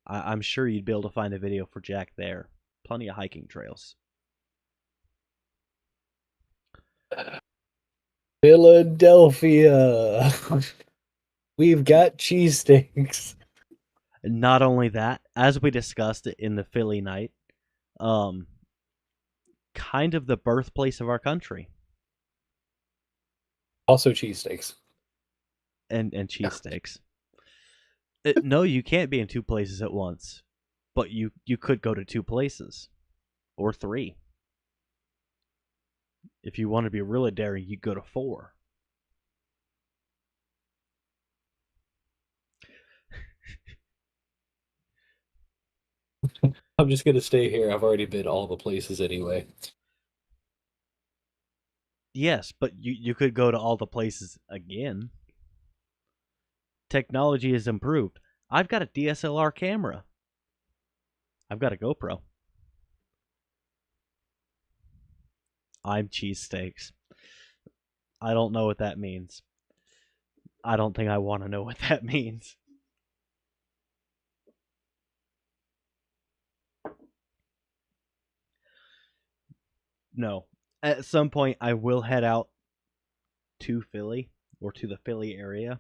I'm sure you'd be able to find a video for Jack there. Plenty of hiking trails. Philadelphia. We've got cheesesteaks. Not only that, as we discussed it in the Philly night, kind of the birthplace of our country. Also cheesesteaks. And cheesesteaks. No, you can't be in 2 places at once. But you could go to 2 places. Or 3. If you want to be really daring, you go to 4. I'm just going to stay here. I've already been all the places anyway. Yes, but you could go to all the places again. Technology has improved. I've got a DSLR camera. I've got a GoPro. I'm cheesesteaks. I don't know what that means. I don't think I want to know what that means. No. At some point, I will head out to Philly, or to the Philly area.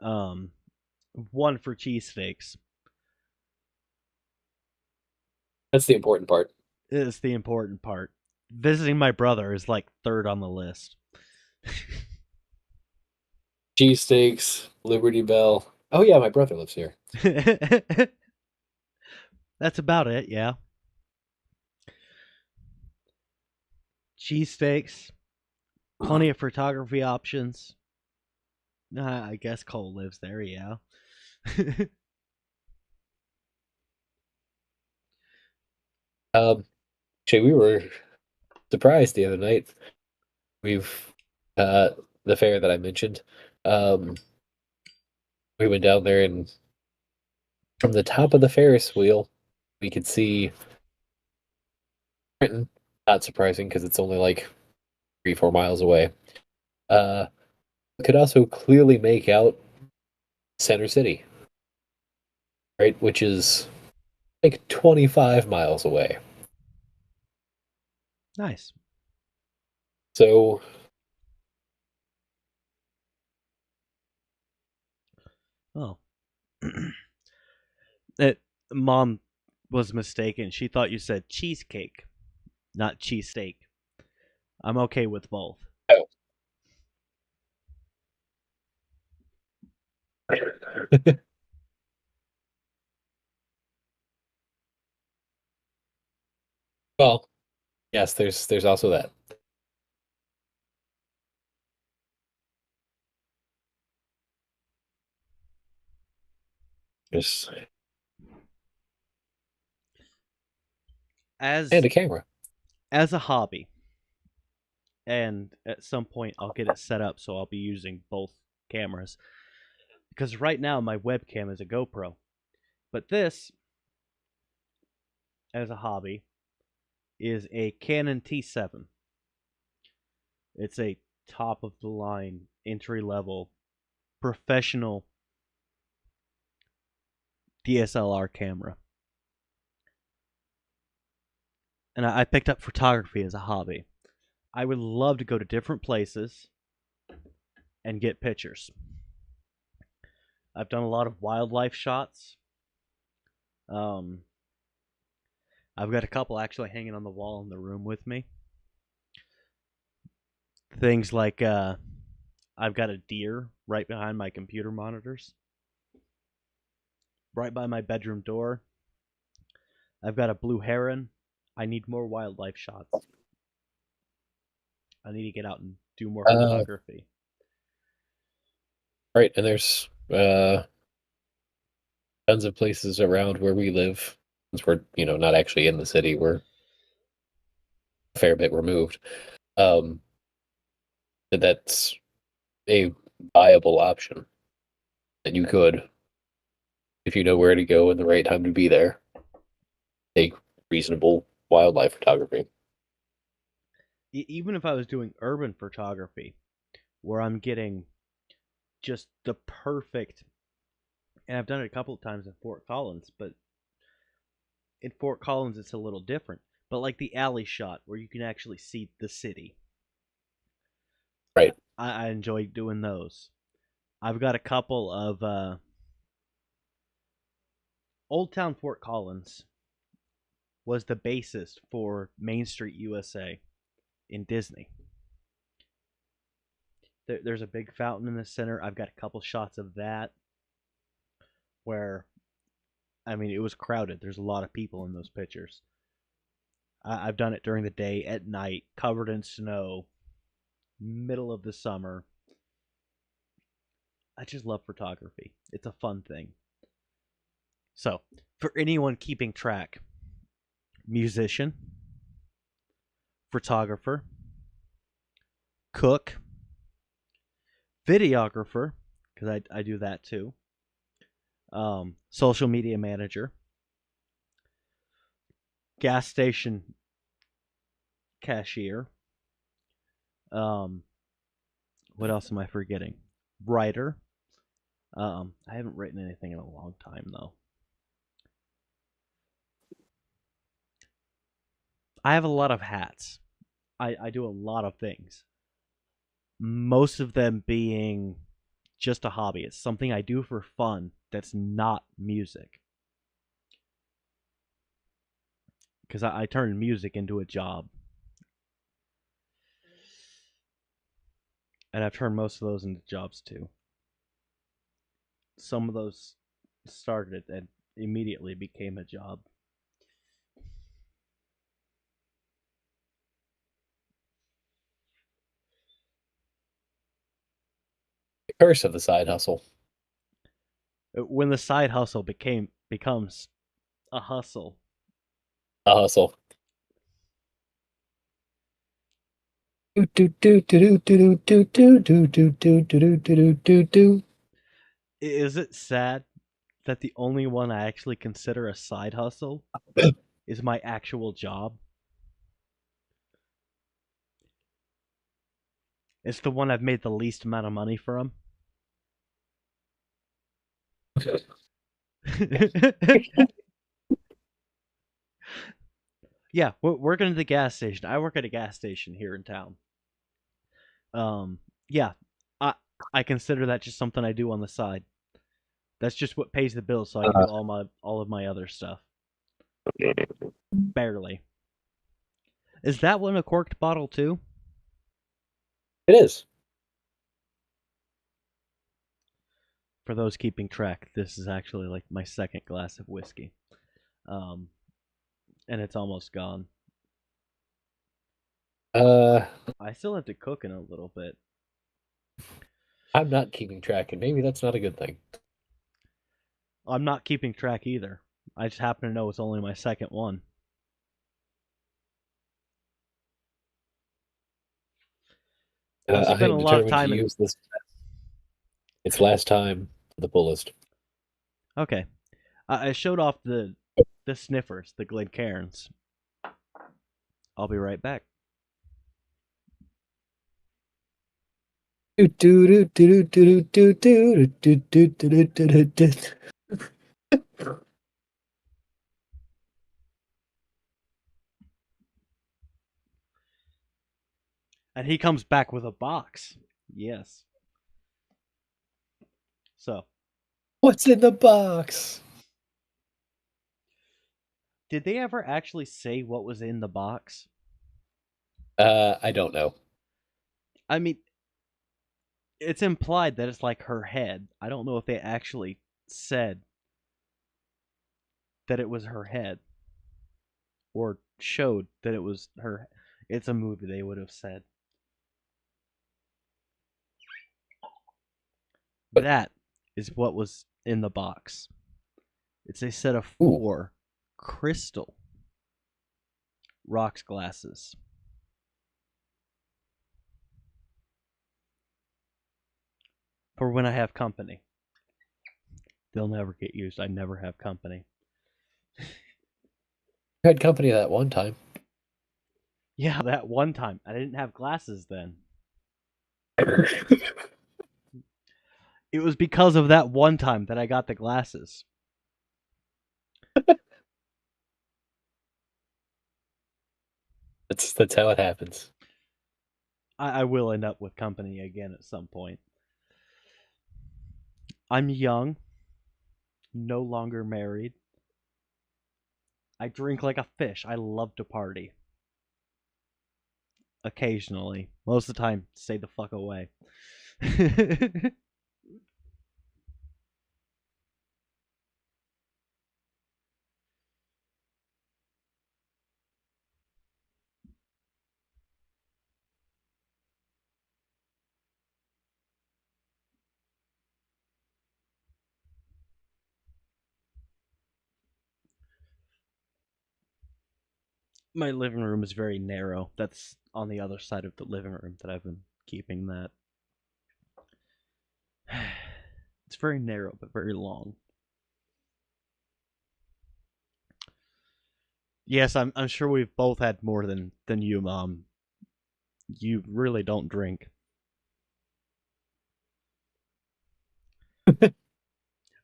Um, one for cheesesteaks That's the important part. is the important part. Visiting my brother is like third on the list. Cheesesteaks, Liberty Bell. Oh yeah, my brother lives here. That's about it, yeah. Cheesesteaks, plenty of photography options. I guess Cole lives there, yeah. Um, actually, we were surprised the other night. We've uh the fair that I mentioned. Um, we went down there, and from the top of the Ferris wheel, we could see Trenton. Not surprising because it's only like 3, 4 miles away. Uh, we could also clearly make out Center City, right, which is like 25 miles away. Nice. So, Oh. it, Mom was mistaken. She thought you said cheesecake, not cheesesteak. I'm okay with both. oh. Well, yes, there's also that. There's and As a camera. as a hobby, and at some point I'll get it set up so I'll be using both cameras. Because right now my webcam is a GoPro. But this, as a hobby, is a Canon T7. It's a top of the line, entry level, professional DSLR camera. And I picked up photography as a hobby. I would love to go to different places and get pictures. I've done a lot of wildlife shots. Um, I've got a couple actually hanging on the wall in the room with me. Things like I've got a deer right behind my computer monitors, right by my bedroom door. I've got a blue heron. I need more wildlife shots. I need to get out and do more Uh, photography. right, and there's tons of places around where we live. Since we're, not actually in the city, we're a fair bit removed. Um, that's a viable option that you could, if you know where to go and the right time to be there, take reasonable wildlife photography. Even if I was doing urban photography, where I'm getting just the perfect, and I've done it a couple of times in Fort Collins, but in Fort Collins it's a little different. But like the alley shot where you can actually see the city, Right. I enjoy doing those. I've got a couple of Old Town Fort Collins was the basis for Main Street USA in Disney. There's a big fountain in the center. I've got a couple shots of that where, I mean, it was crowded. There's a lot of people in those pictures. I've done it during the day, at night, covered in snow, middle of the summer. I just love photography. It's a fun thing. So, for anyone keeping track, musician, photographer, cook, videographer, because I do that too, social media manager, gas station cashier. Um, what else am I forgetting? Writer. I haven't written anything in a long time though. I have a lot of hats. I do a lot of things. Most of them being just a hobby. It's something I do for fun that's not music. Because I turned music into a job. And I've turned most of those into jobs too. Some of those started and immediately became a job. The curse of the side hustle. When the side hustle becomes a hustle. A hustle. Do do do do do do do do do do do do do do. Is it sad that the only one I actually consider a side hustle is my actual job? It's the one I've made the least amount of money from. Yeah, working at the gas station. I work at a gas station here in town. Yeah, I I consider that just something I do on the side. That's just what pays the bills, so I can do all of my other stuff. Barely. Is that one a corked bottle too? It is. For those keeping track, this is actually like my second glass of whiskey, um, and it's almost gone. Uh, I still have to cook in a little bit. I'm not keeping track, and maybe that's not a good thing. I'm not keeping track either. I just happen to know it's only my second one. I've I spent a am lot of determined to time in. use this. Its last time to the fullest. Okay, I showed off the sniffers, the Glencairns. I'll be right back. Do do do do do do do do do do do. And he comes back with a box. Yes. So, What's in the box? did they ever actually say what was in the box? I don't know. I mean, it's implied that it's like her head. I don't know if they actually said that it was her head or showed that it was her. It's a movie, they would have said. That is what was in the box. It's a set of Ooh, 4 crystal rocks glasses. For when I have company. They'll never get used. I never have company. I had company that one time. Yeah, that one time. I didn't have glasses then. It was because of that one time that I got the glasses. That's how it happens. I will end up with company again at some point. I'm young, no longer married. I drink like a fish. I love to party. Occasionally. Most of the time, stay the fuck away. My living room is very narrow. That's on the other side of the living room that I've been keeping that. It's very narrow but very long. Yes, I'm sure we've both had more than you, Mom. You really don't drink.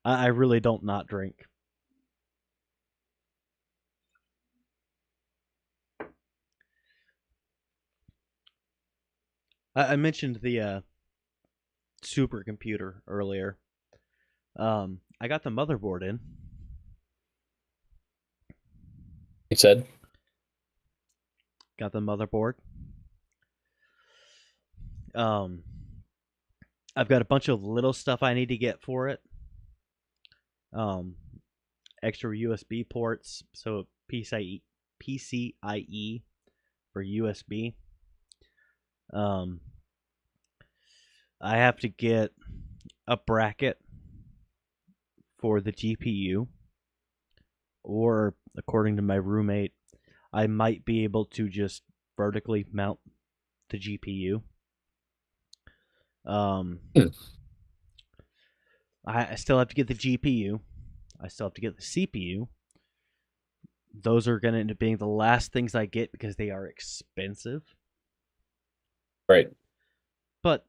I really don't not drink. I mentioned the supercomputer earlier. I got the motherboard in. You said? Got the motherboard. Um, I've got a bunch of little stuff I need to get for it. Um, Extra USB ports, so PCIe for USB. Um, I have to get a bracket for the GPU, or according to my roommate, I might be able to just vertically mount the GPU. Um, Hmm. I still have to get the GPU. I still have to get the CPU. Those are going to end up being the last things I get because they are expensive. Right. But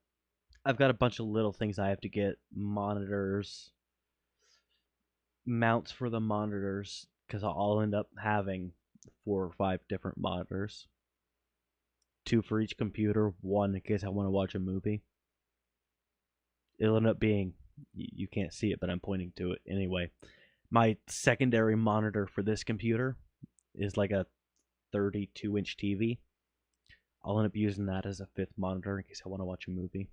I've got a bunch of little things I have to get: monitors, mounts for the monitors, because I'll end up having 4 or 5 different monitors. 2 for each computer, 1 in case I want to watch a movie. It'll end up being, you can't see it, but I'm pointing to it anyway. My secondary monitor for this computer is like a 32-inch TV. I'll end up using that as a 5th monitor in case I want to watch a movie.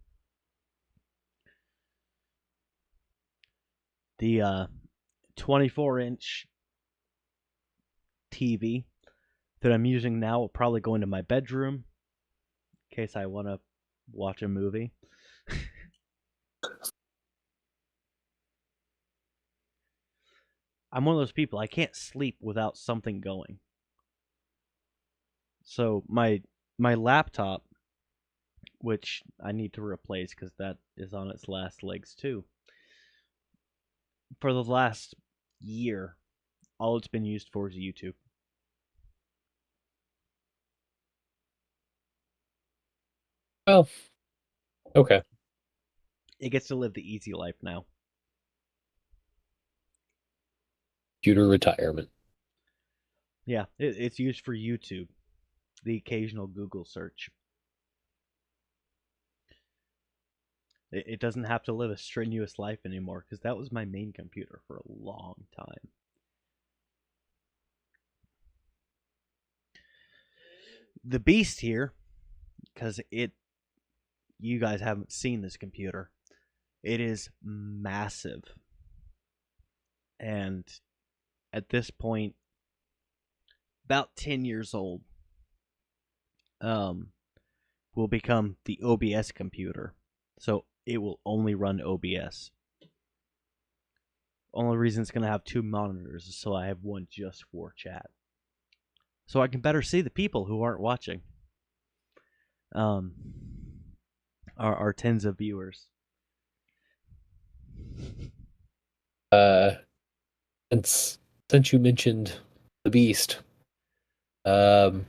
The 24-inch TV that I'm using now will probably go into my bedroom in case I want to watch a movie. I'm one of those people, I can't sleep without something going. So my laptop, which I need to replace because that is on its last legs too. For the last year, all it's been used for is YouTube. Well, okay. It gets to live the easy life now. Computer retirement. Yeah, it's used for YouTube, the occasional Google search. It doesn't have to live a strenuous life anymore because that was my main computer for a long time. The beast here, because you guys haven't seen this computer. It is massive. And at this point, about 10 years old, um, will become the OBS computer. So it will only run OBS. Only reason it's going to have 2 monitors is so I have one just for chat. So I can better see the people who aren't watching. Um, our tens of viewers. Uh, since you mentioned the Beast, um,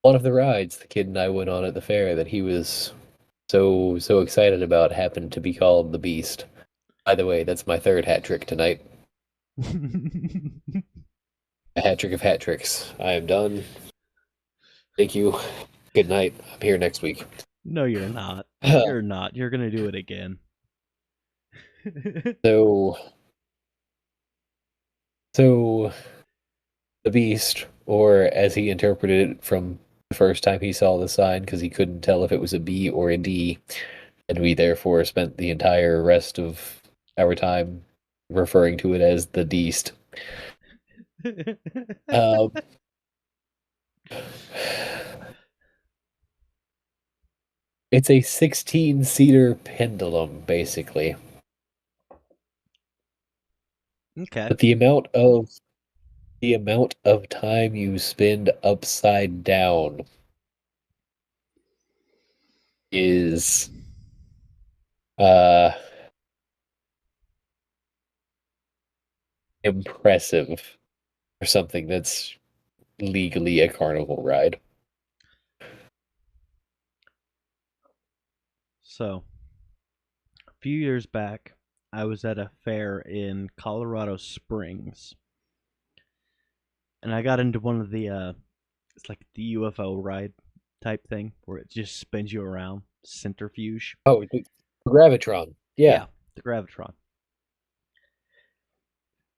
one of the rides the kid and I went on at the fair that he was so excited about happened to be called the Beast. By the way, that's my third hat trick tonight. A hat trick of hat tricks. I am done. Thank you. Good night. I'm here next week. No, you're not. You're not. You're going to do it again. so, so the Beast, or as he interpreted it from the first time he saw the sign, because he couldn't tell if it was a B or a D, and we therefore spent the entire rest of our time referring to it as the Deast. Um, it's a 16-seater pendulum, basically. Okay. But the amount of time you spend upside down is uh impressive for something that's legally a carnival ride. So, a few years back, I was at a fair in Colorado Springs, and I got into one of the it's like the UFO ride type thing where it just spins you around, centrifuge. Oh, Gravitron. Yeah. Yeah, the gravitron.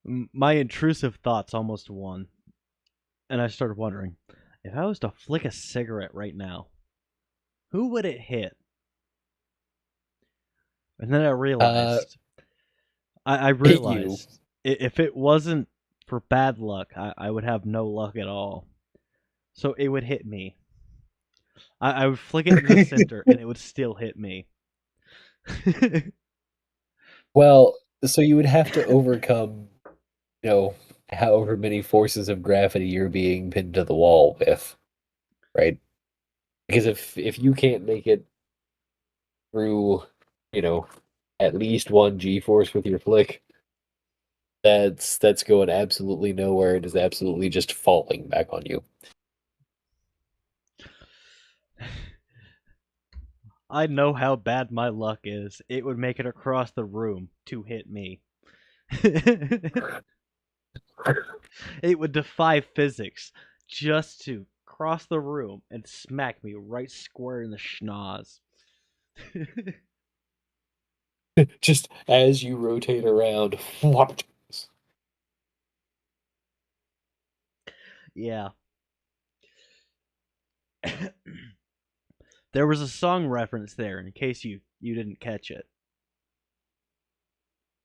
My intrusive thoughts almost won, and I started wondering if I was to flick a cigarette right now, who would it hit? And then I Uh, realized, I hit you. realized if it wasn't for bad luck, I would have no luck at all. So it would hit me. I would flick it in the center, and it would still hit me. Well, so you would have to overcome, you know, however many forces of gravity you're being pinned to the wall with, right? Because if you can't make it through, you know, at least one G force with your flick, that's going absolutely nowhere. It is absolutely just falling back on you. I know how bad my luck is. It would make it across the room to hit me. It would defy physics just to cross the room and smack me right square in the schnoz. Just as you rotate around, flop. Yeah. There was a song reference there in case you didn't catch it.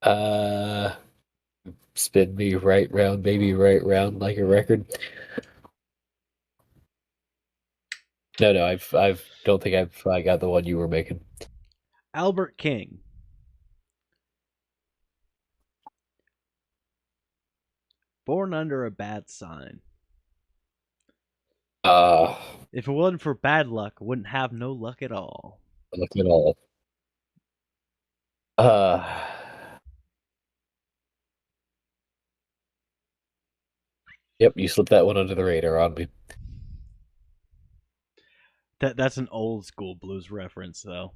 Uh, spin me right round, baby, right round like a record. No, I've don't think I got the one you were making. Albert King. Born under a bad sign. Uh, If it wasn't for bad luck, wouldn't have no luck at all. look at all. Uh, yep, you slipped that one under the radar on me. That's an old school blues reference though.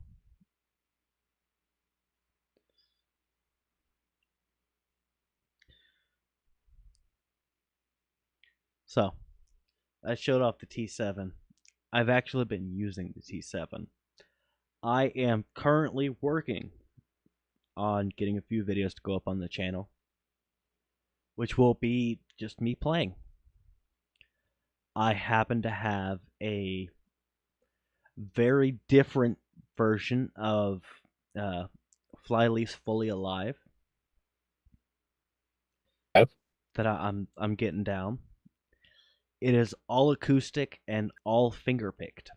So, I showed off the T7. I've actually been using the T7. I am currently working on getting a few videos to go up on the channel, which will be just me playing. I happen to have a very different version of Flyleaf's Fully Alive Okay. that I'm getting down. It is all acoustic and all finger picked.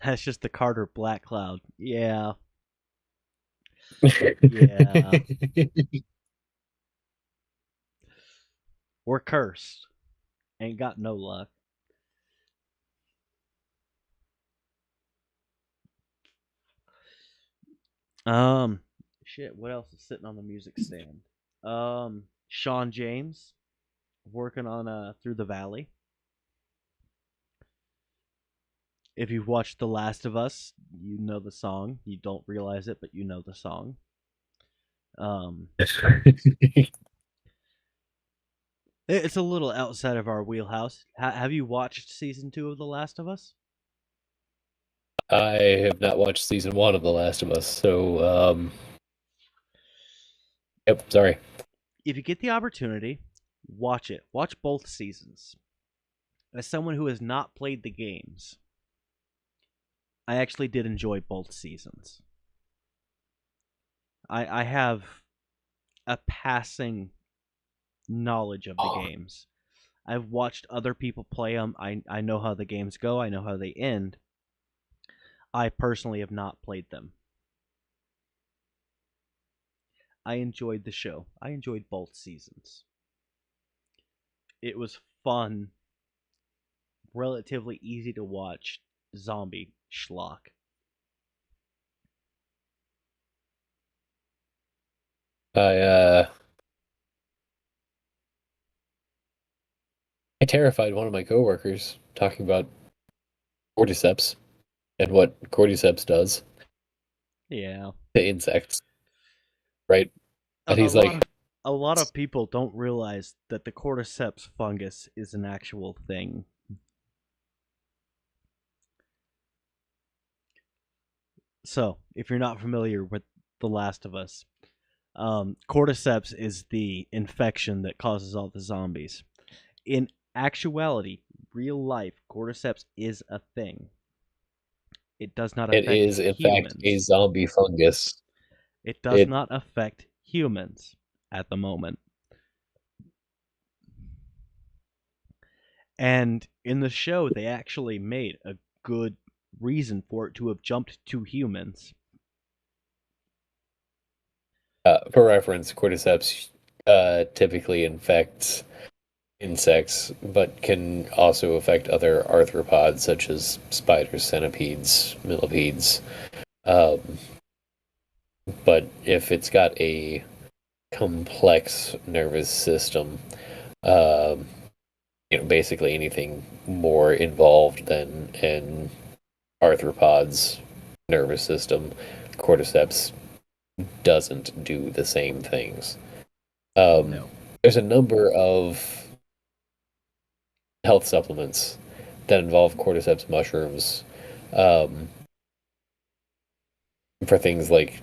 That's just the Carter Black Cloud. Yeah. Yeah. We're cursed. Ain't got no luck. Um shit, what else is sitting on the music stand? Sean James working on Through the Valley. If you've watched The Last of Us, you know the song. You don't realize it, but you know the song. It's a little outside of our wheelhouse. Have you watched season 2 of The Last of Us? I have not watched season one of The Last of Us, so yep, sorry. If you get the opportunity, watch it. Watch both seasons. As someone who has not played the games, I actually did enjoy both seasons. I have a passing knowledge of the games. I've watched other people play them. I know how the games go. I know how they end. I personally have not played them. I enjoyed the show. I enjoyed both seasons. It was fun, relatively easy to watch zombie schlock. I I terrified one of my coworkers talking about cordyceps and what cordyceps does Yeah. to insects, right? And A he's lot like, of a lot of people don't realize that the cordyceps fungus is an actual thing. So, if you're not familiar with The Last of Us, cordyceps is the infection that causes all the zombies. In actuality, real life, cordyceps is a thing. It does not It affect is, in fact, a humans. zombie fungus. It does It not affect humans at the moment. And in the show, they actually made a good reason for it to have jumped to humans. For reference, cordyceps typically infects insects, but can also affect other arthropods such as spiders, centipedes, millipedes. Um, but if it's got a complex nervous system, um, basically anything more involved than an arthropod's nervous system, cordyceps doesn't do the same things. Um, No. there's a number of health supplements that involve cordyceps mushrooms um, for things like,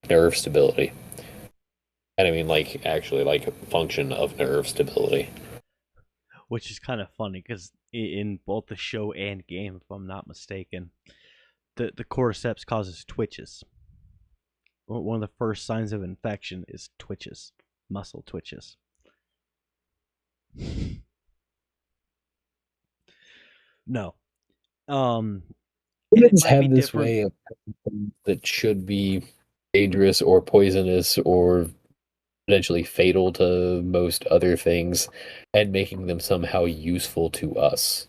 nerve stability. And I mean, like, actually, like, function of nerve stability. Which is kind of funny because in both the show and game, if I'm not mistaken, the cordyceps causes twitches. One of the first signs of infection is twitches, muscle twitches. No, um, and it Humans might be have this different. way of things that should be dangerous or poisonous or potentially fatal to most other things and making them somehow useful to us.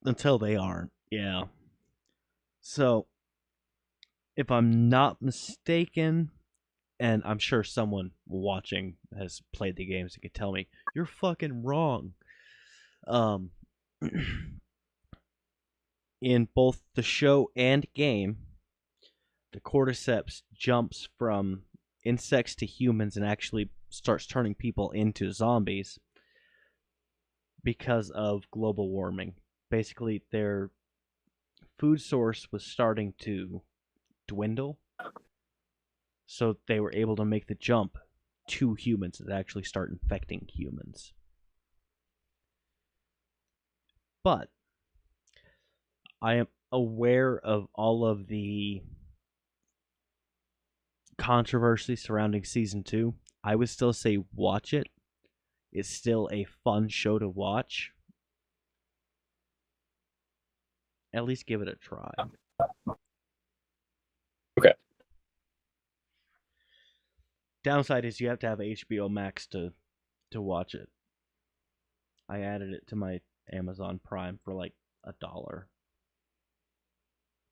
Until they aren't. Yeah. So, if I'm not mistaken, and I'm sure someone watching has played the games and could tell me you're fucking wrong. Um, in both the show and game, the cordyceps jumps from insects to humans and actually starts turning people into zombies because of global warming. Basically, their food source was starting to dwindle, so they were able to make the jump to humans and actually start infecting humans. But I am aware of all of the controversy surrounding season 2. I would still say watch it. It's still a fun show to watch. At least give it a try. Okay. Downside is you have to have HBO Max to watch it. I added it to my Amazon Prime for like $1.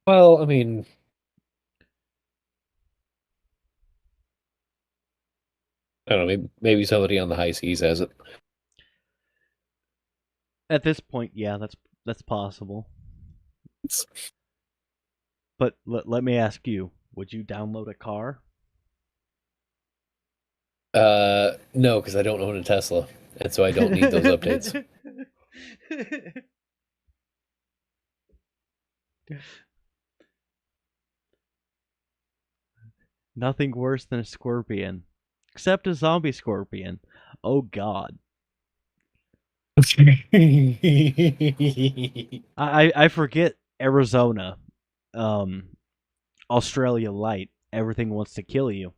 Well, I mean, I don't know, maybe somebody on the high seas has it. At this point, yeah, that's possible. It's, But let me ask you, would you download a car? no, because I don't own a Tesla, and so I don't need those updates. Nothing worse than a scorpion. Except a zombie scorpion. Oh god. I forget Arizona. Um Australia light. Everything wants to kill you.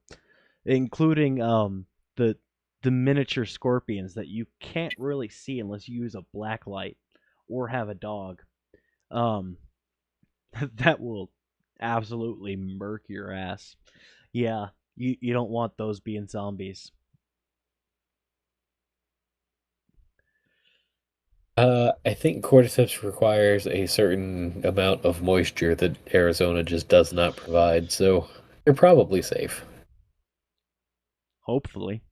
Including the the miniature scorpions that you can't really see unless you use a black light or have a dog. Um that will absolutely murk your ass. Yeah, you don't want those being zombies. I think cordyceps requires a certain amount of moisture that Arizona just does not provide, so you're probably safe. Hopefully.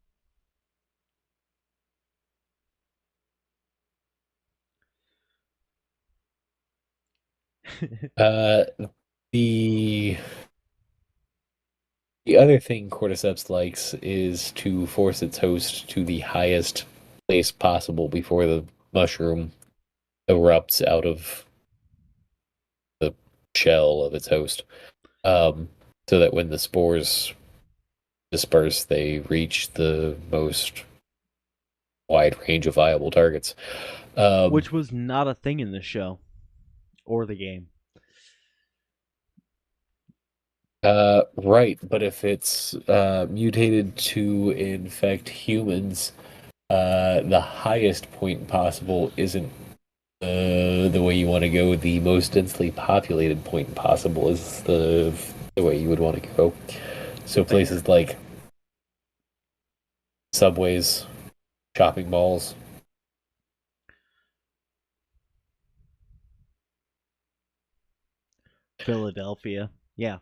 Uh, the The other thing Cordyceps likes is to force its host to the highest place possible before the mushroom erupts out of the shell of its host. Um, so that when the spores disperse, they reach the most wide range of viable targets. Which was not a thing in the show or the game. Right, but if it's mutated to infect humans, the highest point possible isn't the way you want to go. The most densely populated point possible is the way you would want to go. So Fair. places like subways, shopping malls. Philadelphia. Yeah.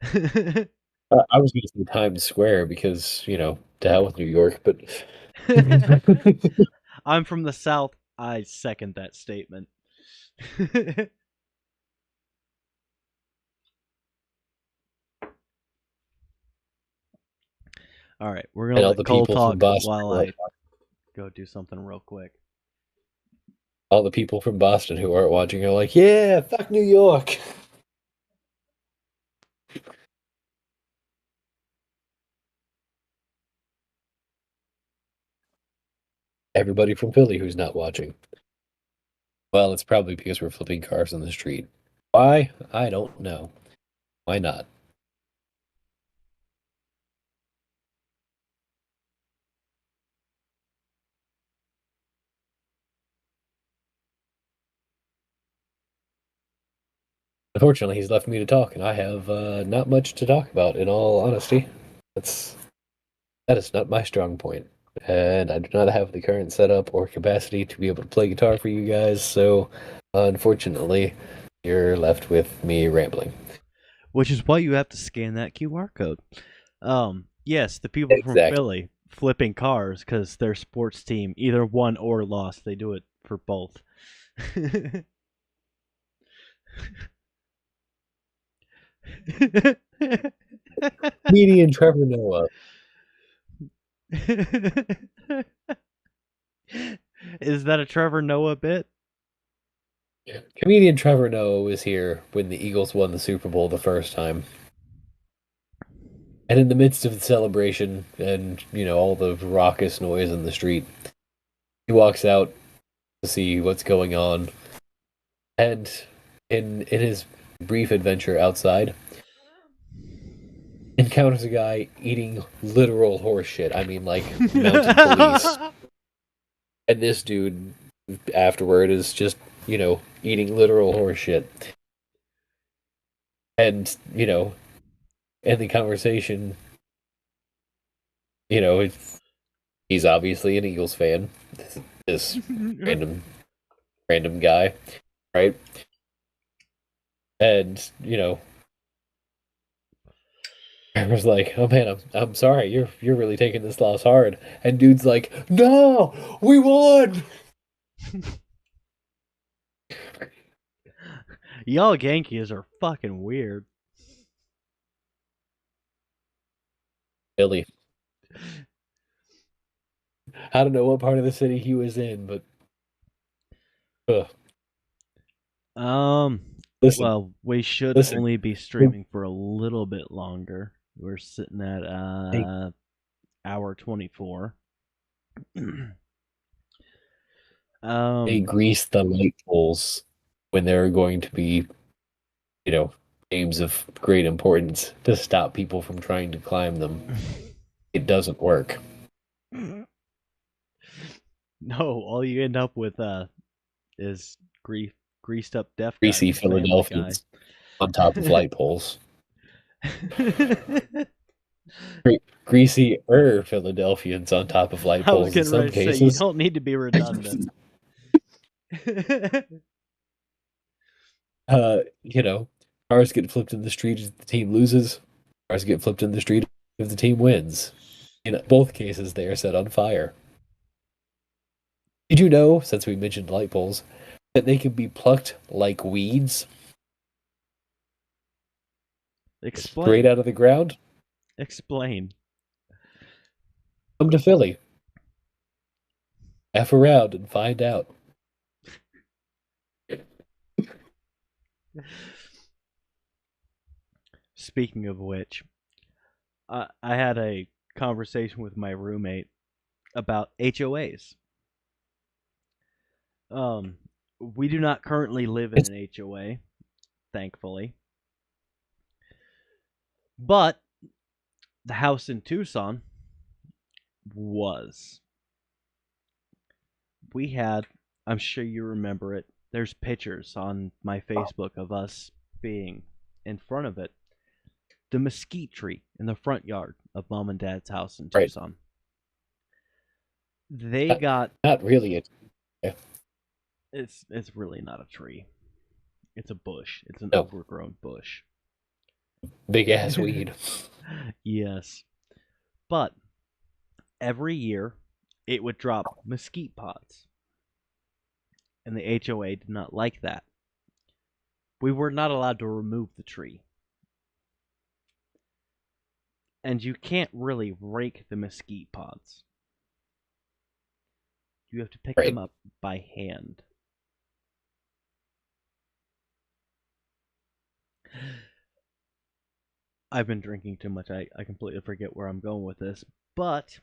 I was going to say Times Square because, to hell with New York, but I'm from the South. I second that statement. All right, we're gonna and all let the Cole people from talk Boston, while I go do something real quick. all the people from Boston who aren't watching are like, yeah, fuck New York. Everybody from Philly who's not watching. Well, it's probably because we're flipping cars on the street. Why? I don't know. Why not? Unfortunately, he's left me to talk, and I have not much to talk about, in all honesty. That is not my strong point. And I do not have the current setup or capacity to be able to play guitar for you guys, so unfortunately, you're left with me rambling. Which is why you have to scan that QR code. Yes, the people from Exactly. Philly flipping cars because their sports team either won or lost. They do it for both. Comedian Trevor Noah. Is that a Trevor Noah bit? Comedian Trevor Noah was here when the Eagles won the Super Bowl the first time. And in the midst of the celebration and, all the raucous noise in the street, he walks out to see what's going on. And in his brief adventure outside, encounters a guy eating literal horse shit. I mean, like mounted police. And this dude afterward is just, eating literal horse shit. And, in the conversation, he's obviously an Eagles fan. This random guy, right? And, I was like, "Oh man, I'm sorry. You're really taking this loss hard." And dude's like, "No, we won." Y'all Yankees are fucking weird. Philly. I don't know what part of the city he was in, but ugh. Listen, Well, we should listen. only be streaming for a little bit longer. We're sitting at They, hour 24. they grease the light poles when there are going to be, games of great importance to stop people from trying to climb them. It doesn't work. No, all you end up with is greased up deaf guy Greasy from Family Guy. Philadelphians on top of light poles. Greasy Philadelphians on top of light I was poles in getting some ready to say you cases. don't need to be redundant. You know, cars get flipped in the street if the team loses. Cars get flipped in the street if the team wins. In both cases, they are set on fire. Did you know, since we mentioned light poles, that they can be plucked like weeds straight Explain. out of the ground? Explain. Come to Philly. F around and find out. Speaking of which, I had a conversation with my roommate about HOAs. Um, we do not currently live in It's an HOA, thankfully, but the house in Tucson was. We had, I'm sure you remember it. There's pictures on my Facebook of us being in front of it. The mesquite tree in the front yard of mom and dad's house in right. Tucson. They Not, got not really a yeah, it's really not a tree. It's a bush. It's an no overgrown bush. big ass weed. Yes. But every year it would drop mesquite pods. And the HOA did not like that. We were not allowed to remove the tree. And you can't really rake the mesquite pods. You have to pick them Right. up by hand. I've been drinking too much. I completely forget where I'm going with this. But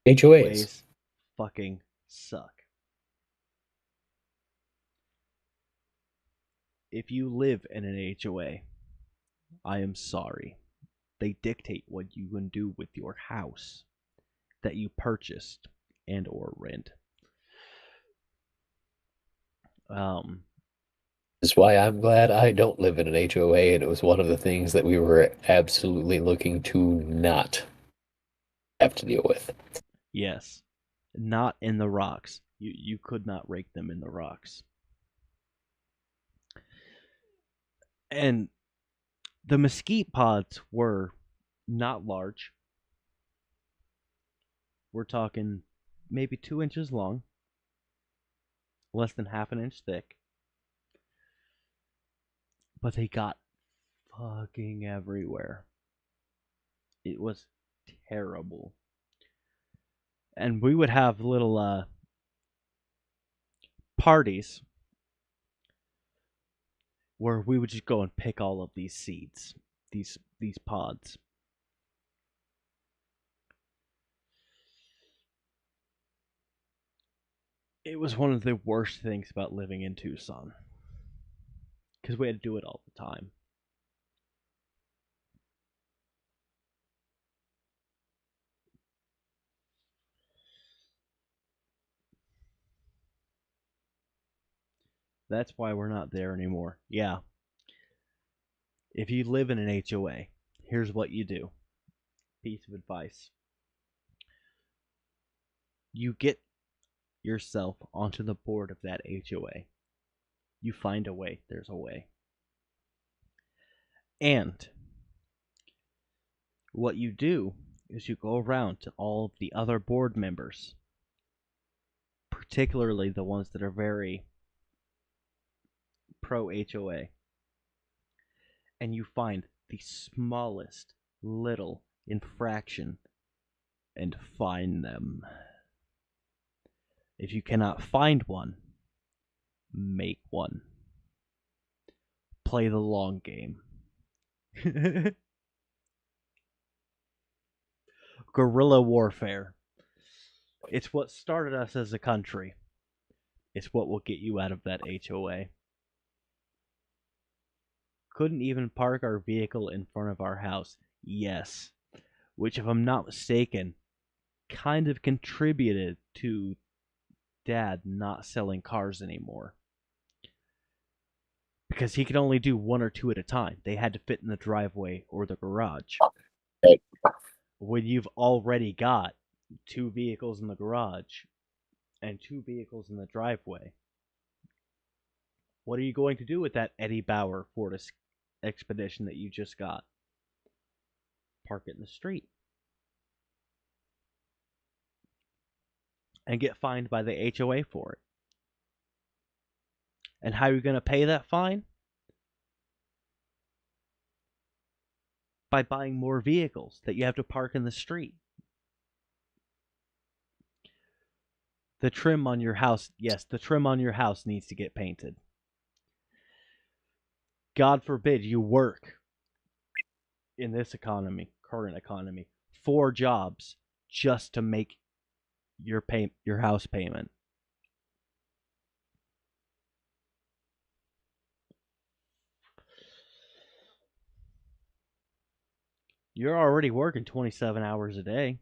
HOAs. HOAs fucking suck. If you live in an HOA, I am sorry. They dictate what you can do with your house that you purchased and or rent. Um, Is why I'm glad I don't live in an HOA, and it was one of the things that we were absolutely looking to not have to deal with. yes, not in the rocks. You could not rake them in the rocks. And the mesquite pods were not large. We're talking maybe 2 inches long, less than half an inch thick. But they got fucking everywhere. It was terrible. And we would have little parties where we would just go and pick all of these seeds, these pods. It was one of the worst things about living in Tucson because we had to do it all the time. That's why we're not there anymore. Yeah. If you live in an HOA, here's what you do. Piece of advice. You get yourself onto the board of that HOA. You find a way. There's a way. And what you do is you go around to all of the other board members, particularly the ones that are very pro HOA, and you find the smallest little infraction and fine them. If you cannot find one, make one. Play the long game. Guerrilla warfare. It's what started us as a country. It's what will get you out of that HOA. Couldn't even park our vehicle in front of our house. Yes. Which, if I'm not mistaken, kind of contributed to Dad not selling cars anymore. Because he could only do one or two at a time. They had to fit in the driveway or the garage. Right. When you've already got 2 vehicles in the garage and 2 vehicles in the driveway, what are you going to do with that Eddie Bauer Ford Expedition that you just got? Park it in the street. And get fined by the HOA for it. And how are you going to pay that fine? by buying more vehicles that you have to park in the street. The trim on your house, yes, the trim on your house needs to get painted. God forbid you work in this economy, current economy, 4 jobs just to make your house payment. You're already working 27 hours a day.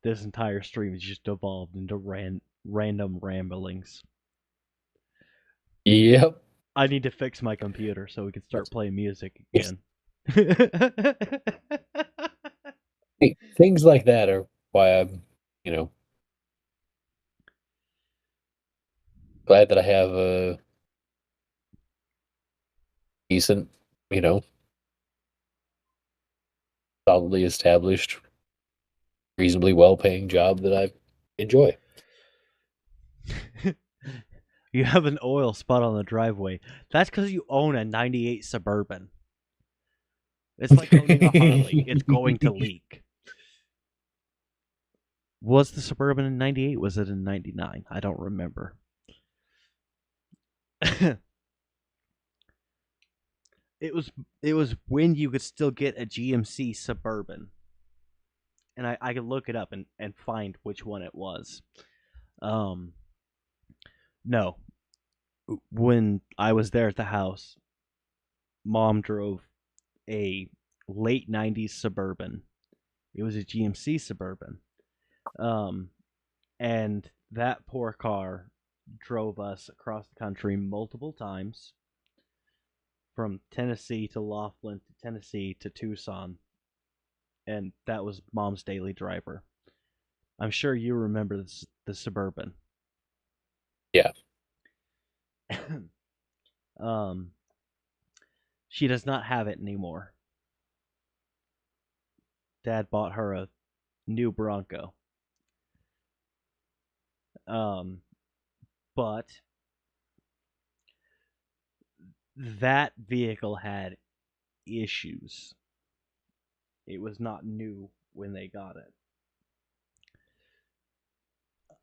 This entire stream has just evolved into random ramblings. Yep. I need to fix my computer so we can start playing music again. Things like that are why I'm, glad that I have a decent, you know, solidly established, reasonably well-paying job that I enjoy. You have an oil spot on the driveway. That's because you own a 98 Suburban. It's like owning a Harley. It's going to leak. Was the Suburban in 98? Was it in 99? I don't remember. It was when you could still get a GMC Suburban. And I could look it up and find which one it was. No. When I was there at the house, Mom drove a late 90s Suburban. It was a GMC Suburban. And that poor car drove us across the country multiple times, from Tennessee to Laughlin to Tennessee to Tucson. And that was Mom's daily driver. I'm sure you remember the Suburban. Yeah. She does not have it anymore. Dad bought her a new Bronco. But that vehicle had issues. It was not new when they got it.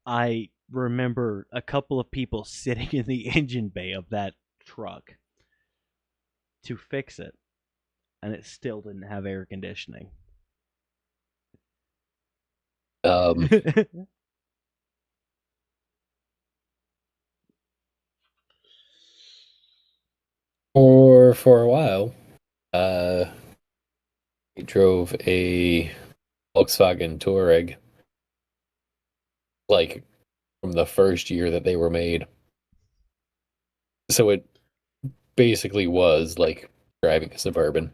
I remember a couple of people sitting in the engine bay of that truck to fix it, and it still didn't have air conditioning. For a while, we drove a Volkswagen Touareg, like from the first year that they were made. So it basically was like driving a Suburban.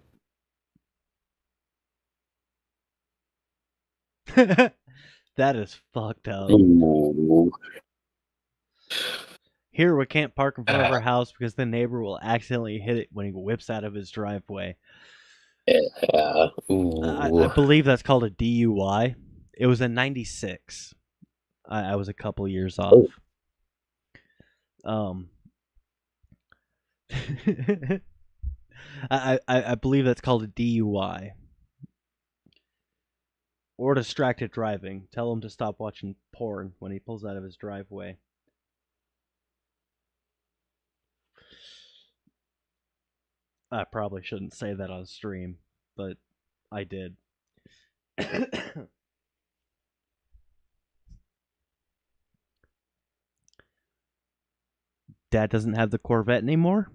That is fucked up. Ooh. Here we can't park in front of our house because the neighbor will accidentally hit it when he whips out of his driveway. Yeah. I believe that's called a DUI. It was a 96. I was a couple years off. I believe that's called a DUI. Or distracted driving. Tell him to stop watching porn when he pulls out of his driveway. I probably shouldn't say that on stream, but I did. Dad doesn't have the Corvette anymore?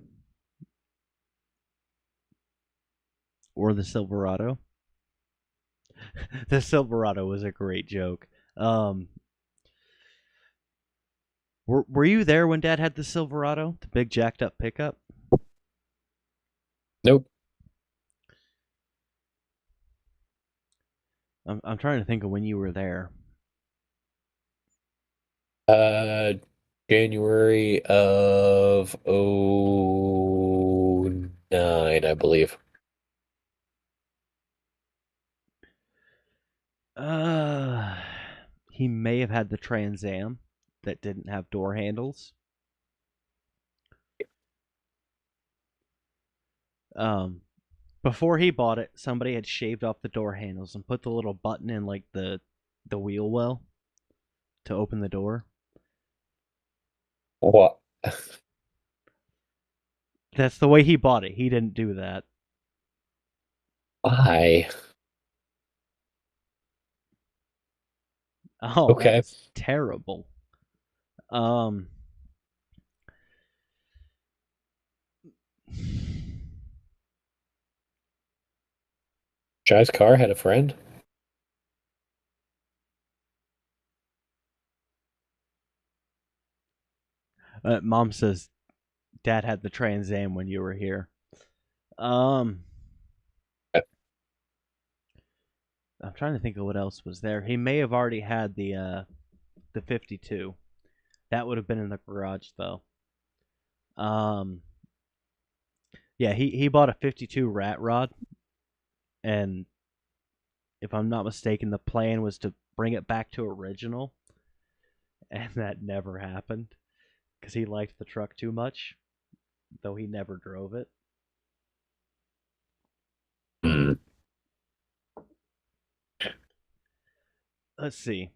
Or the Silverado? The Silverado was a great joke. Were you there when Dad had the Silverado? The big jacked up pickup? Nope. I'm trying to think of when you were there. January of 09, I believe. He may have had the Trans Am that didn't have door handles. Um, Before he bought it, somebody had shaved off the door handles and put the little button in like the wheel well to open the door. What? That's the way he bought it. He didn't do that. Why? Oh, Okay. that's terrible. Um, Guy's car had a friend. Mom says Dad had the Trans Am when you were here. Um, I'm trying to think of what else was there. He may have already had the 52. That would have been in the garage though. Um, yeah, he bought a 52 Rat Rod, and if I'm not mistaken, the plan was to bring it back to original, and that never happened because he liked the truck too much, though he never drove it. Hmm. Let's see.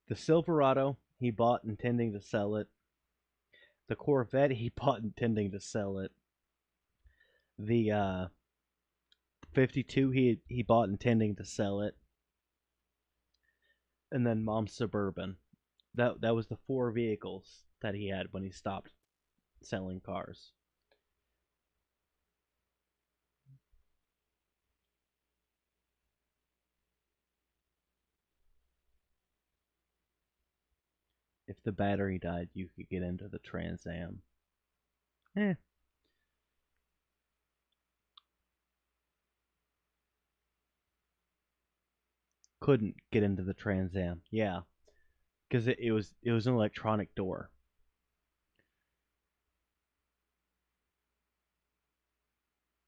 The Silverado he bought intending to sell it. The Corvette he bought intending to sell it. The 52 he bought intending to sell it, and then Mom's Suburban. That was the four vehicles that he had when he stopped selling cars. If the battery died, you could get into the Trans Am. Eh, couldn't get into the Trans Am. Yeah, because it was an electronic door.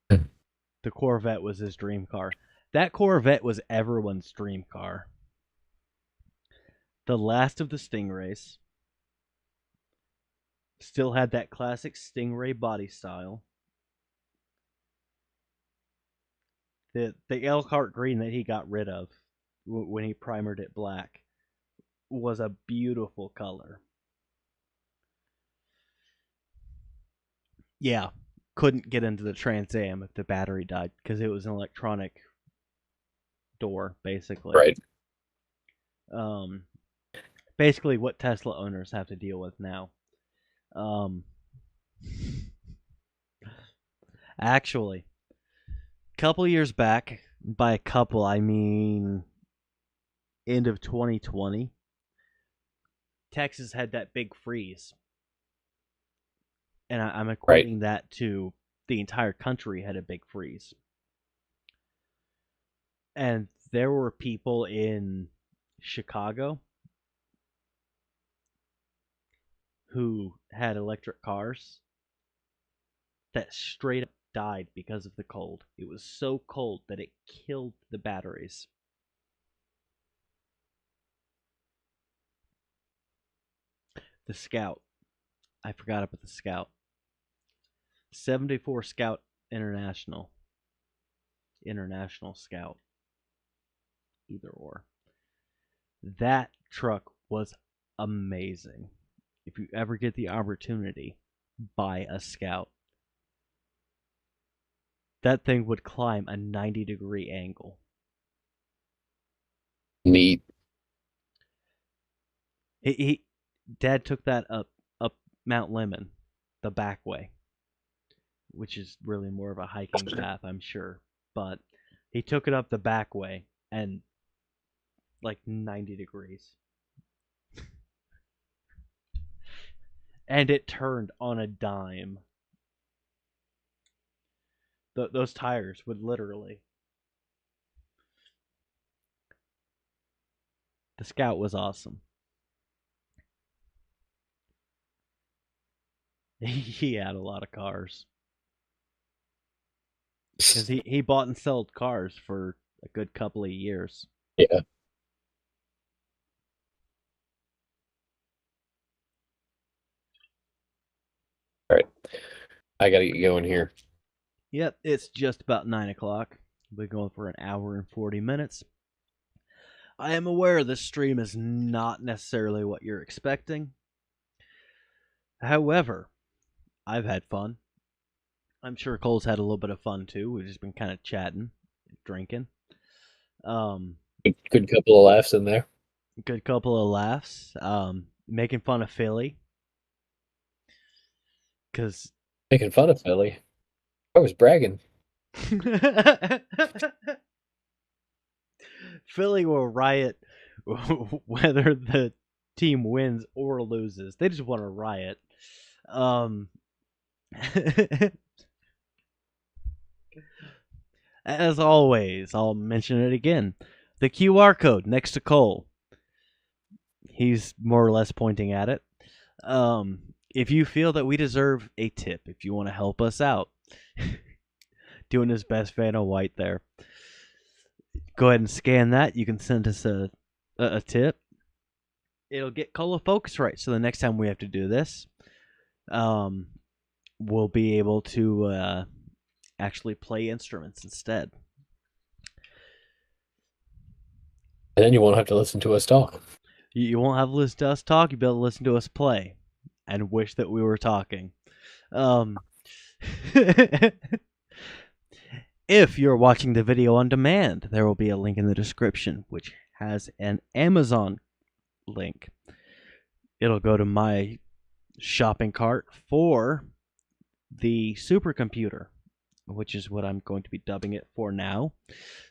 The Corvette was his dream car. That Corvette was everyone's dream car. The last of the Stingrays still had that classic Stingray body style. The Elkhart green that he got rid of when he primered it black was a beautiful color. Yeah, couldn't get into the Trans Am if the battery died because it was an electronic door, basically. Right. Um, Basically what Tesla owners have to deal with now. Um, Actually, a couple years back, by a couple I mean end of 2020, Texas had that big freeze, and I'm Right. equating that to the entire country had a big freeze, and there were people in Chicago who had electric cars that straight up died because of the cold. It was so cold that it killed the batteries. The Scout. I forgot about the Scout. 74 Scout International. International Scout. Either or. That truck was amazing. If you ever get the opportunity, buy a Scout. That thing would climb a 90-degree angle. Neat. He Dad took that up Mount Lemon, the back way, which is really more of a hiking path, I'm sure. But he took it up the back way and like 90 degrees. And it turned on a dime. Those tires would literally. The Scout was awesome. He had a lot of cars because he bought and sold cars for a good couple of years. Yeah. All right. I gotta get going here. Yep, it's just about 9 o'clock. We're going for an hour and 40 minutes. I am aware this stream is not necessarily what you're expecting. However, I've had fun. I'm sure Cole's had a little bit of fun too. We've just been kind of chatting, drinking. Good couple of laughs in there. Good couple of laughs. Making fun of Philly. Because Making fun of Philly. I was bragging. Philly will riot whether the team wins or loses. They just want to riot. As always, I'll mention it again. The QR code next to Cole. He's more or less pointing at it. If you feel that we deserve a tip, if you want to help us out, doing his best Vanna White there, go ahead and scan that. You can send us a tip. It'll get Cole focus right. So the next time we have to do this, we'll be able to actually play instruments instead. And then you won't have to listen to us talk. You won't have to listen to us talk. You'll be able to listen to us play and wish that we were talking. If you're watching the video on demand, there will be a link in the description, which has an Amazon link. It'll go to my shopping cart for the supercomputer, which is what I'm going to be dubbing it for now.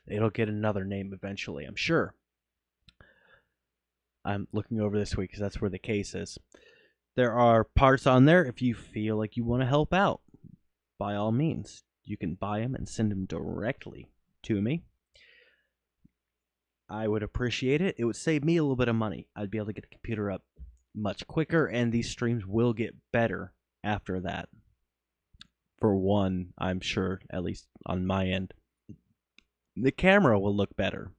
It'll get another name eventually, I'm sure. I'm looking over this week because that's where the case is. There are parts on there if you feel like you want to help out. By all means, you can buy them and send them directly to me. I would appreciate it. It would save me a little bit of money. I'd be able to get the computer up much quicker, and these streams will get better after that. For one, I'm sure, at least on my end, the camera will look better.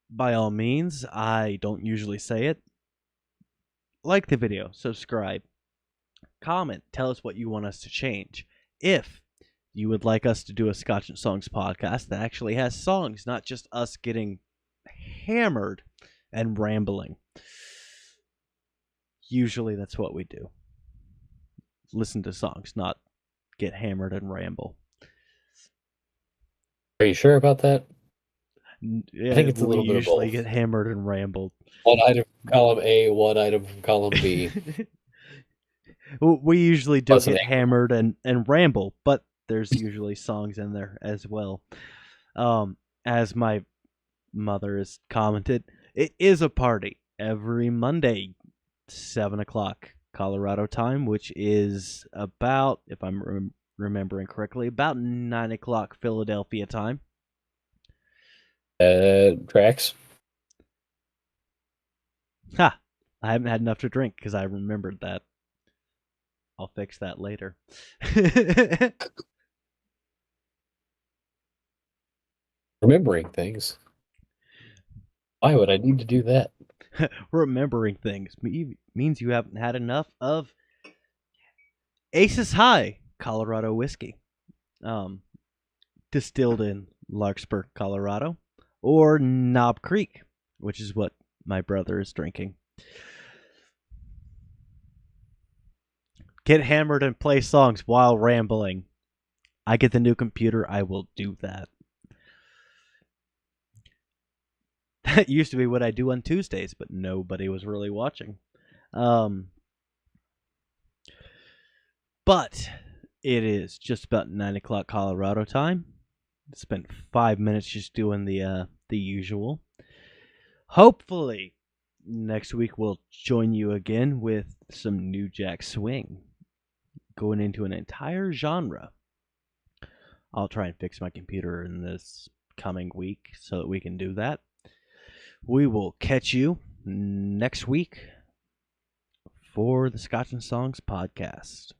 By all means, I don't usually say it. Like the video, subscribe, comment, tell us what you want us to change. If you would like us to do a Scotch and Songs podcast that actually has songs, not just us getting hammered and rambling. Usually that's what we do. Listen to songs, not get hammered and ramble. Are you sure about that? Yeah, I think it's a little bit of usually both. get hammered and rambled. One item from column A, one item from column B. We usually do Plus an get angle. hammered and ramble, but there's usually songs in there as well. As my mother has commented, it is a party every Monday, 7 o'clock Colorado time, which is about, if I'm remembering correctly, about 9 o'clock Philadelphia time. Tracks. Ha! I haven't had enough to drink because I remembered that. I'll fix that later. Remembering things. Why would I need to do that? Remembering things means you haven't had enough of Aces High Colorado whiskey, distilled in Larkspur, Colorado, or Knob Creek, which is what my brother is drinking. Get hammered and play songs while rambling. I get the new computer, I will do that. That used to be what I do on Tuesdays, but nobody was really watching. But it is just about 9 o'clock Colorado time. Spent 5 minutes just doing the usual. Hopefully, next week we'll join you again with some New Jack Swing. Going into an entire genre. I'll try and fix my computer in this coming week so that we can do that. We will catch you next week for the Scotch and Songs podcast.